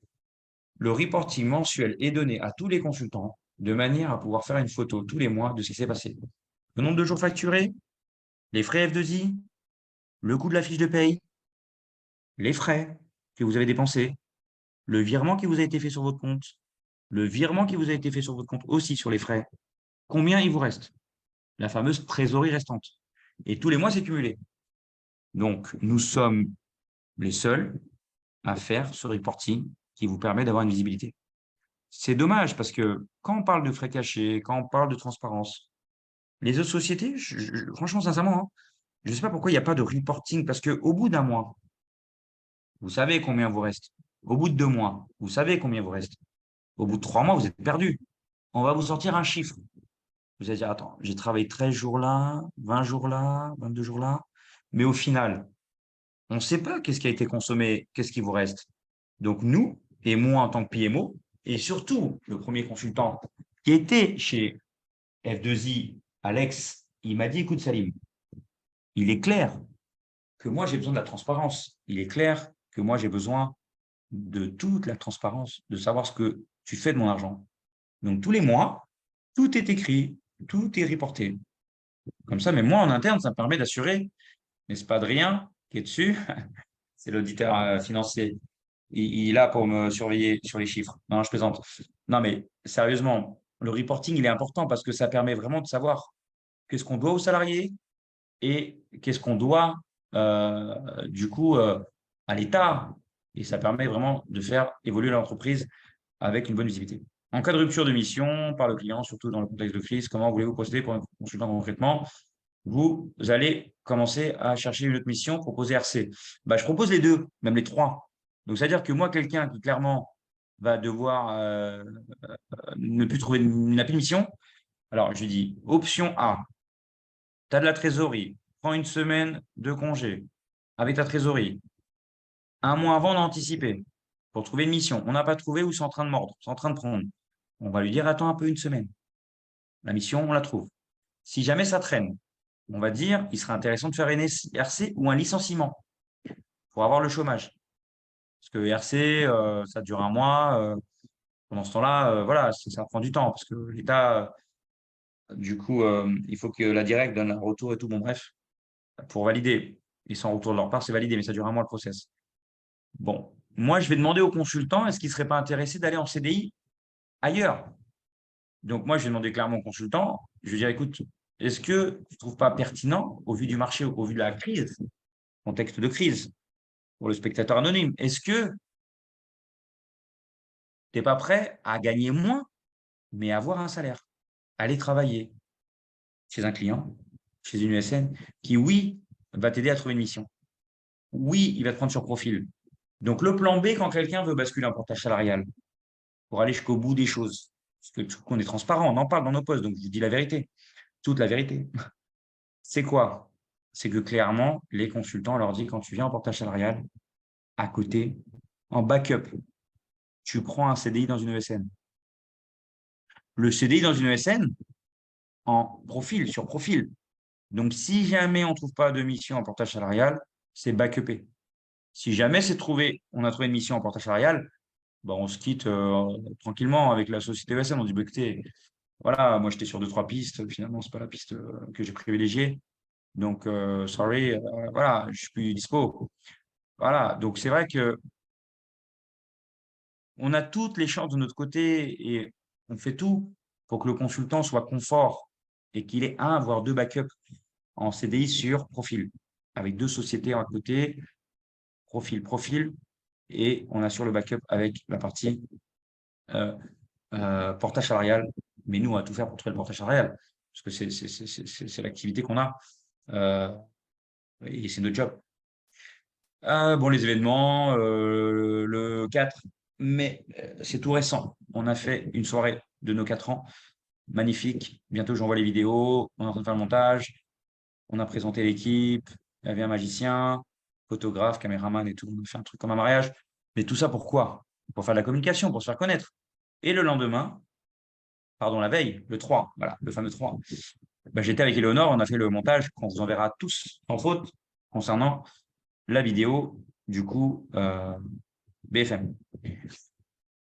Le reporting mensuel est donné à tous les consultants de manière à pouvoir faire une photo tous les mois de ce qui s'est passé. Le nombre de jours facturés, les frais F2I, le coût de la fiche de paye, les frais que vous avez dépensés, le virement qui vous a été fait sur votre compte, le virement qui vous a été fait sur votre compte aussi sur les frais, combien il vous reste, la fameuse trésorerie restante. Et tous les mois, c'est cumulé. Donc, nous sommes les seuls à faire ce reporting qui vous permet d'avoir une visibilité. C'est dommage parce que quand on parle de frais cachés, quand on parle de transparence, les autres sociétés, franchement, sincèrement, hein, je ne sais pas pourquoi il n'y a pas de reporting parce qu'au bout d'un mois, vous savez combien vous reste. Au bout de 2 mois, vous savez combien vous reste. Au bout de 3 mois, vous êtes perdu. On va vous sortir un chiffre. Vous allez dire, attends, j'ai travaillé 13 jours là, 20 jours là, 22 jours là. Mais au final, on ne sait pas qu'est-ce qui a été consommé, qu'est-ce qui vous reste. Donc nous, et moi en tant que PMO, et surtout le premier consultant qui était chez F2I, Alex, il m'a dit, écoute Salim, il est clair que moi j'ai besoin de la transparence. Il est clair que moi j'ai besoin de toute la transparence, de savoir ce que tu fais de mon argent. Donc tous les mois, tout est écrit, tout est reporté. Comme ça, mais moi en interne, ça me permet d'assurer, n'est-ce pas Adrien qui est dessus, c'est l'auditeur financier. Il est là pour me surveiller sur les chiffres. Non, je plaisante. Non, mais sérieusement, le reporting, il est important parce que ça permet vraiment de savoir qu'est-ce qu'on doit aux salariés et qu'est-ce qu'on doit, du coup, à l'État. Et ça permet vraiment de faire évoluer l'entreprise avec une bonne visibilité. En cas de rupture de mission par le client, surtout dans le contexte de crise, comment voulez-vous procéder pour un consultant concrètement? Vous allez commencer à chercher une autre mission, proposer RC. Bah, je propose les deux, même les trois. Donc, c'est-à-dire que moi, quelqu'un qui clairement va devoir ne plus trouver, n'a plus de mission, alors je lui dis option A, tu as de la trésorerie, prends une semaine de congé avec ta trésorerie. Un mois avant d'anticiper pour trouver une mission. On n'a pas trouvé ou c'est en train de mordre, c'est en train de prendre. On va lui dire attends un peu une semaine. La mission, on la trouve. Si jamais ça traîne, on va dire il serait intéressant de faire une RC ou un licenciement pour avoir le chômage. Parce que RC, ça dure un mois. Pendant ce temps-là, voilà, ça prend du temps parce que l'État, du coup, il faut que la directe donne un retour et tout. Bon, bref, pour valider. Et sans retour de leur part, c'est validé, mais ça dure un mois le process. Bon, moi, je vais demander au consultant, est-ce qu'il ne serait pas intéressé d'aller en CDI ailleurs? Donc, moi, je vais demander clairement au consultant, je vais dire, écoute, est-ce que tu ne trouves pas pertinent, au vu du marché, au vu de la crise, contexte de crise, pour le spectateur anonyme, est-ce que tu n'es pas prêt à gagner moins, mais avoir un salaire, aller travailler chez un client, chez une USN, qui, oui, va t'aider à trouver une mission. Oui, il va te prendre sur profil. Donc, le plan B, quand quelqu'un veut basculer en portage salarial, pour aller jusqu'au bout des choses, parce qu'on est transparent, on en parle dans nos posts, donc je vous dis la vérité, toute la vérité. C'est quoi? C'est que clairement, les consultants leur disent quand tu viens en portage salarial, à côté, en backup, tu prends un CDI dans une ESN. Le CDI dans une ESN, en profil, sur profil. Donc, si jamais on ne trouve pas de mission en portage salarial, c'est backupé. Si jamais on a trouvé une mission en portage salarial, bah, on se quitte tranquillement avec la société ESN. On dit, bah, écoutez, voilà, moi j'étais sur 2, 3 pistes, finalement, ce n'est pas la piste que j'ai privilégiée. Donc, sorry, voilà, je suis plus dispo. Voilà, donc c'est vrai que on a toutes les chances de notre côté et on fait tout pour que le consultant soit confort et qu'il ait un, voire deux backups en CDI sur profil, avec deux sociétés à côté, profil, et on assure le backup avec la partie portage salarial. Mais nous, on va tout faire pour trouver le portage salarial. parce que c'est l'activité qu'on a et c'est notre job. Bon, les événements, le 4 mai, c'est tout récent. On a fait une soirée de nos 4 ans, magnifique. Bientôt, j'envoie les vidéos, on est en train de faire le montage, on a présenté l'équipe, il y avait un magicien, photographe, caméraman et tout. On a fait un truc comme un mariage. Mais tout ça, pourquoi? Pour faire de la communication, pour se faire connaître. Et le lendemain, pardon, la veille, le 3, voilà, le fameux 3, bah, j'étais avec Eleonore, on a fait le montage qu'on vous enverra tous sans faute concernant la vidéo, du coup, BFM.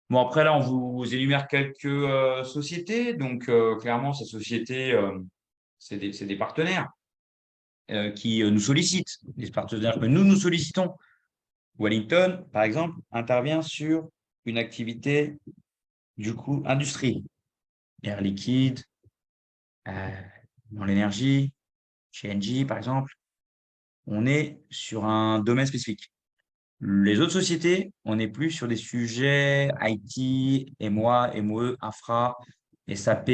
Bon, après, là, on vous énumère quelques sociétés. Donc, clairement, ces sociétés, c'est des partenaires qui nous sollicitent, des partenaires que nous sollicitons. Wellington, par exemple, intervient sur une activité, du coup, industrie. Air liquide, dans l'énergie, chez Engie, par exemple. On est sur un domaine spécifique. Les autres sociétés, on est plus sur des sujets IT, MOA, MOE, Infra, SAP,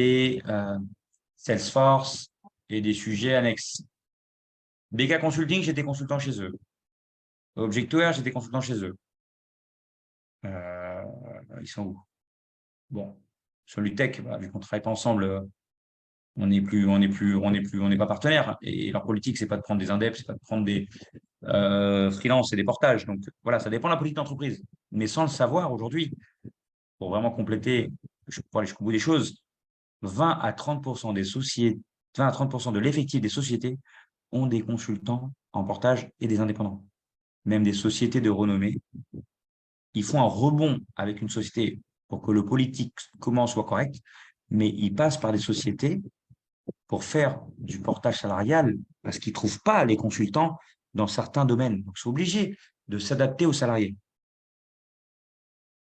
Salesforce et des sujets annexes. BK Consulting, j'étais consultant chez eux. Objectware, j'étais consultant chez eux. Ils sont où? Bon, sur l'UTech, bah, vu qu'on ne travaille pas ensemble, on n'est pas partenaires. Et leur politique, c'est pas de prendre des indeps, c'est pas de prendre des freelance et des portages. Donc voilà, ça dépend de la politique d'entreprise. Mais sans le savoir aujourd'hui, pour vraiment compléter, pour aller jusqu'au bout des choses, 20 à 30% des sociétés, 20 à 30% de l'effectif des sociétés ont des consultants en portage et des indépendants. Même des sociétés de renommée. Ils font un rebond avec une société pour que le politique comment soit correct, mais ils passent par des sociétés pour faire du portage salarial parce qu'ils ne trouvent pas les consultants dans certains domaines. Donc, ils sont obligés de s'adapter aux salariés.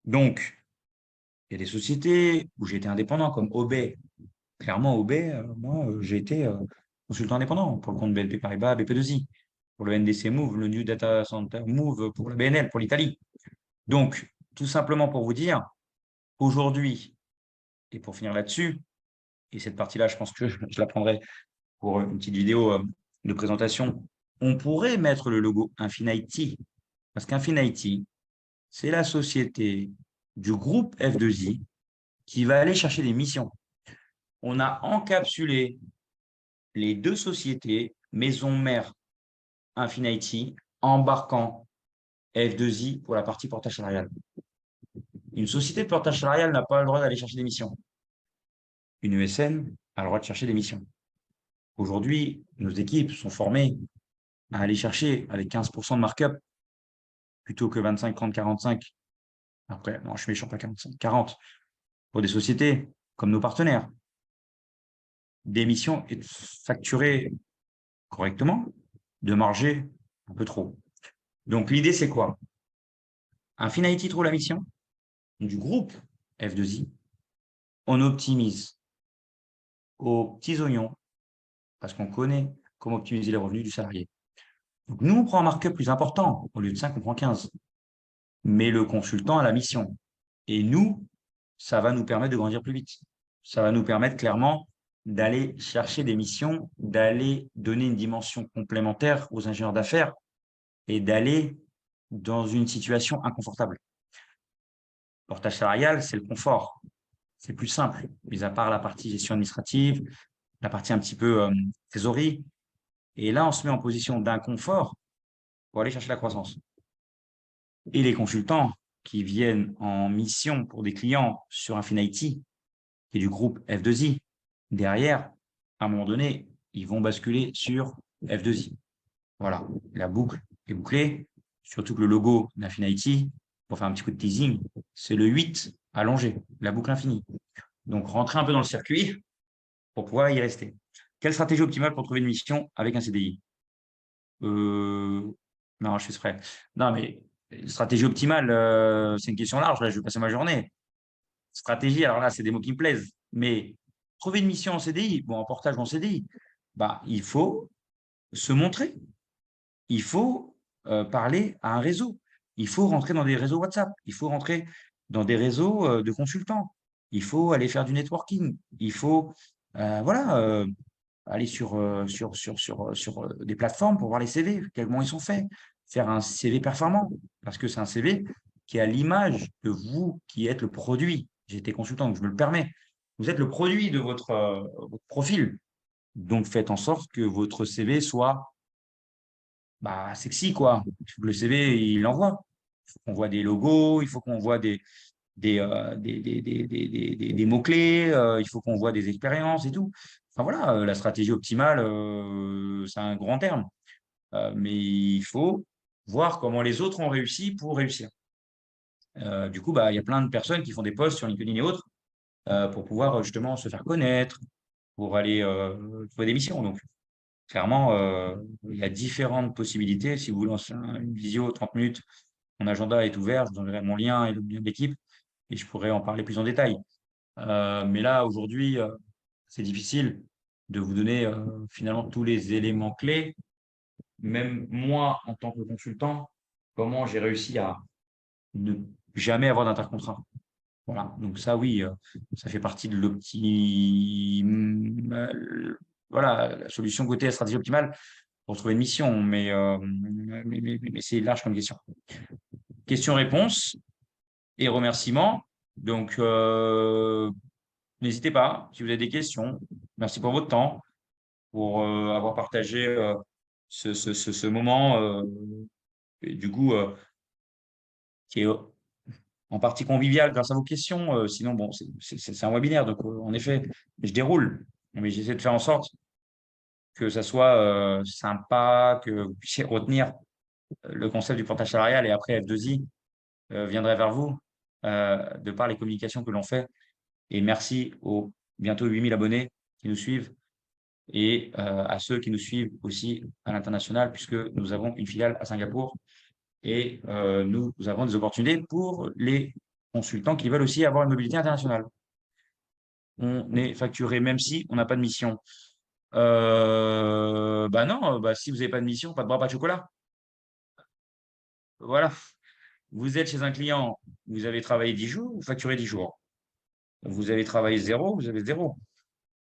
Donc, il y a des sociétés où j'ai été indépendant, comme Obey. Clairement, Obey, moi, j'ai été consultant indépendant pour le compte BNP Paribas, BP2I, pour le NDC Move, le New Data Center Move, pour la BNL, pour l'Italie. Donc, tout simplement pour vous dire, aujourd'hui, et pour finir là-dessus, et cette partie-là, je pense que je la prendrai pour une petite vidéo de présentation, on pourrait mettre le logo Infinity, parce qu'Infinity, c'est la société du groupe F2I qui va aller chercher des missions. On a encapsulé les deux sociétés, maison mère Infinity, embarquant F2I pour la partie portage salarial. Une société de portage salarial n'a pas le droit d'aller chercher des missions. Une ESN a le droit de chercher des missions. Aujourd'hui, nos équipes sont formées à aller chercher avec 15% de markup plutôt que 25, 30, 45. Après, non, je suis méchant, pas 45, 40 pour des sociétés comme nos partenaires. Des missions et de facturer correctement, de marger un peu trop. Donc, l'idée, c'est quoi? Infinity trouve la mission du groupe F2I. On optimise aux petits oignons parce qu'on connaît comment optimiser les revenus du salarié. Donc, nous, on prend un markup plus important. Au lieu de 5, on prend 15. Mais le consultant a la mission. Et nous, ça va nous permettre de grandir plus vite. Ça va nous permettre clairement d'aller chercher des missions, d'aller donner une dimension complémentaire aux ingénieurs d'affaires et d'aller dans une situation inconfortable. Portage salarial, c'est le confort. C'est plus simple, mis à part la partie gestion administrative, la partie un petit peu trésorerie. Et là, on se met en position d'inconfort pour aller chercher la croissance. Et les consultants qui viennent en mission pour des clients sur Infinity, qui est du groupe F2I, derrière, à un moment donné, ils vont basculer sur F2I. Voilà, la boucle est bouclée, surtout que le logo d'Infinity, pour faire un petit coup de teasing, c'est le 8 allongé, la boucle infinie. Donc, rentrer un peu dans le circuit pour pouvoir y rester. Quelle stratégie optimale pour trouver une mission avec un CDI? Non, je fais exprès. Non, mais stratégie optimale, c'est une question large. Là, je vais passer ma journée. Stratégie, alors là, c'est des mots qui me plaisent. Mais trouver une mission en CDI, bon, en portage ou en CDI, bah, il faut se montrer. Il faut parler à un réseau. Il faut rentrer dans des réseaux WhatsApp. Il faut rentrer dans des réseaux de consultants. Il faut aller faire du networking. Il faut Voilà, aller sur des plateformes pour voir les CV, comment ils sont faits, faire un CV performant, parce que c'est un CV qui est à l'image de vous qui êtes le produit. J'ai été consultant, donc je me le permets. Vous êtes le produit de votre profil. Donc faites en sorte que votre CV soit sexy, quoi. Il faut que le CV, il envoie. Il faut qu'on voit des logos, il faut qu'on voit des mots-clés, il faut qu'on voit des expériences et tout. Enfin voilà, la stratégie optimale, c'est un grand terme. Mais il faut voir comment les autres ont réussi pour réussir. Du coup, il y a plein de personnes qui font des posts sur LinkedIn et autres pour pouvoir justement se faire connaître, pour aller trouver des missions. Donc, clairement, il y a différentes possibilités. Si vous voulez lancer une visio 30 minutes, mon agenda est ouvert, je vous enverrai mon lien et le lien de l'équipe et je pourrais en parler plus en détail. Mais là, aujourd'hui, c'est difficile de vous donner finalement tous les éléments clés. Même moi, en tant que consultant, comment j'ai réussi à ne jamais avoir d'intercontrat. Voilà. Donc ça, oui, ça fait partie de voilà, la solution côté stratégie optimale pour trouver une mission. Mais c'est large comme question. Question-réponse et remerciements. Donc, n'hésitez pas si vous avez des questions. Merci pour votre temps, pour avoir partagé ce moment, et du coup, qui est en partie convivial grâce à vos questions. Sinon, bon, c'est un webinaire, donc en effet, je déroule. Mais j'essaie de faire en sorte que ça soit sympa, que vous puissiez retenir le concept du portage salarial et après F2I viendrai vers vous de par les communications que l'on fait. Et merci aux bientôt 8000 abonnés qui nous suivent et à ceux qui nous suivent aussi à l'international, puisque nous avons une filiale à Singapour et nous avons des opportunités pour les consultants qui veulent aussi avoir une mobilité internationale. On est facturé même si on n'a pas de mission. Non, si vous n'avez pas de mission, pas de bras, pas de chocolat. Voilà. Vous êtes chez un client, vous avez travaillé 10 jours, vous facturez 10 jours. Vous avez travaillé 0, vous avez 0.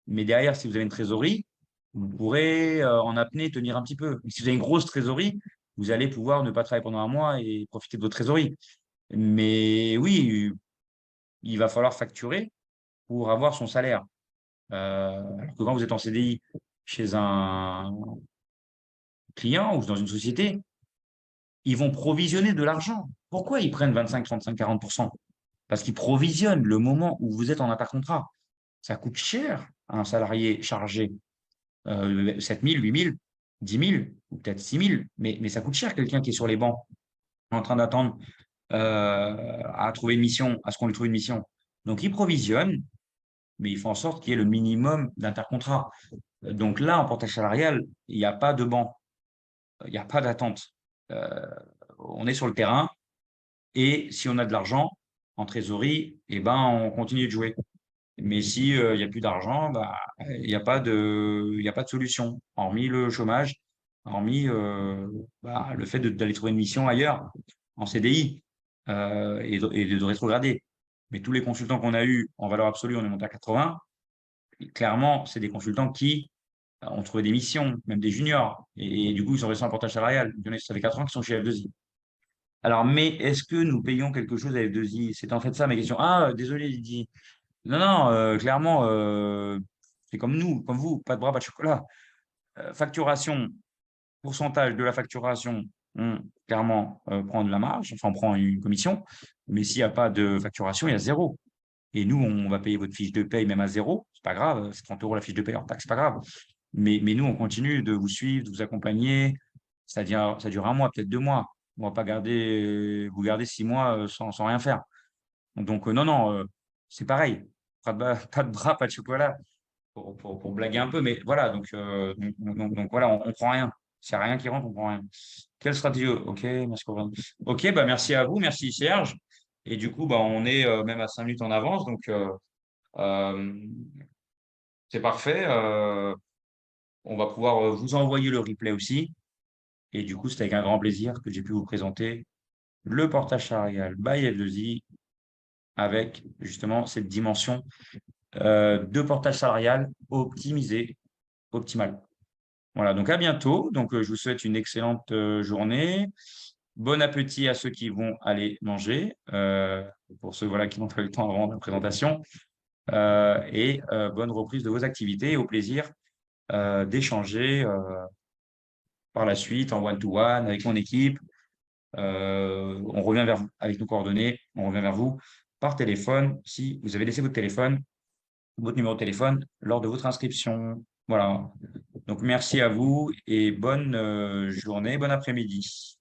Mais derrière, si vous avez une trésorerie, vous pourrez en apnée tenir un petit peu. Si vous avez une grosse trésorerie, vous allez pouvoir ne pas travailler pendant un mois et profiter de votre trésorerie. Mais oui, il va falloir facturer pour avoir son salaire. Alors que quand vous êtes en CDI chez un client ou dans une société, ils vont provisionner de l'argent. Pourquoi ils prennent 25, 35, 40%? Parce qu'ils provisionnent le moment où vous êtes en intercontrat. Ça coûte cher à un salarié chargé. 7 000, 8 000, 10 000 ou peut-être 6 000, mais ça coûte cher quelqu'un qui est sur les bancs en train d'attendre à trouver une mission, à ce qu'on lui trouve une mission. Donc, ils provisionnent, mais ils font en sorte qu'il y ait le minimum d'intercontrat. Donc là, en portage salarial, il n'y a pas de banc, il n'y a pas d'attente. On est sur le terrain et si on a de l'argent en trésorerie, on continue de jouer. Mais si il n'y a plus d'argent, il n'y a pas de solution, hormis le chômage, hormis le fait d'aller trouver une mission ailleurs, en CDI, et de rétrograder. Mais tous les consultants qu'on a eus, en valeur absolue, on est monté à 80. Et clairement, c'est des consultants qui ont trouvé des missions, même des juniors. Et du coup, ils sont restés en portage salarial. Il y en a, ça fait 4 ans qui sont chez F2I. Alors, mais est-ce que nous payons quelque chose à F2I? C'est en fait ça ma question. Ah, désolé, Lydie. Non, non, clairement, c'est comme nous, comme vous, pas de bras, pas de chocolat. Facturation, pourcentage de la facturation, on clairement prend de la marge, enfin on prend une commission, mais s'il n'y a pas de facturation, il y a zéro. Et nous, on va payer votre fiche de paye même à zéro, c'est pas grave, c'est 30 € la fiche de paye hors taxe, c'est pas grave. Mais nous, on continue de vous suivre, de vous accompagner. Ça dure un mois, peut-être 2 mois. On va pas vous garder 6 mois sans rien faire. Donc, non, non, c'est pareil. Pas de bras, pas de chocolat pour blaguer un peu. Mais voilà, donc voilà, on prend rien. S'il n'y a rien qui rentre, on prend rien. Quelle stratégie? Ok, merci. Ok, merci à vous, merci Serge. Et du coup, on est même à 5 minutes en avance, donc euh, c'est parfait. On va pouvoir vous envoyer le replay aussi. Et du coup, c'est avec un grand plaisir que j'ai pu vous présenter le portage salarial by F2I avec justement cette dimension de portage salarial optimisé, optimal. Voilà, donc à bientôt. Donc, je vous souhaite une excellente journée. Bon appétit à ceux qui vont aller manger, pour ceux voilà, qui n'ont pas eu le temps avant la présentation. Et bonne reprise de vos activités et au plaisir d'échanger par la suite en one-to-one avec mon équipe. On revient vers vous avec nos coordonnées, on revient vers vous par téléphone si vous avez laissé votre numéro de téléphone lors de votre inscription. Voilà. Donc, merci à vous et bonne journée, bon après-midi.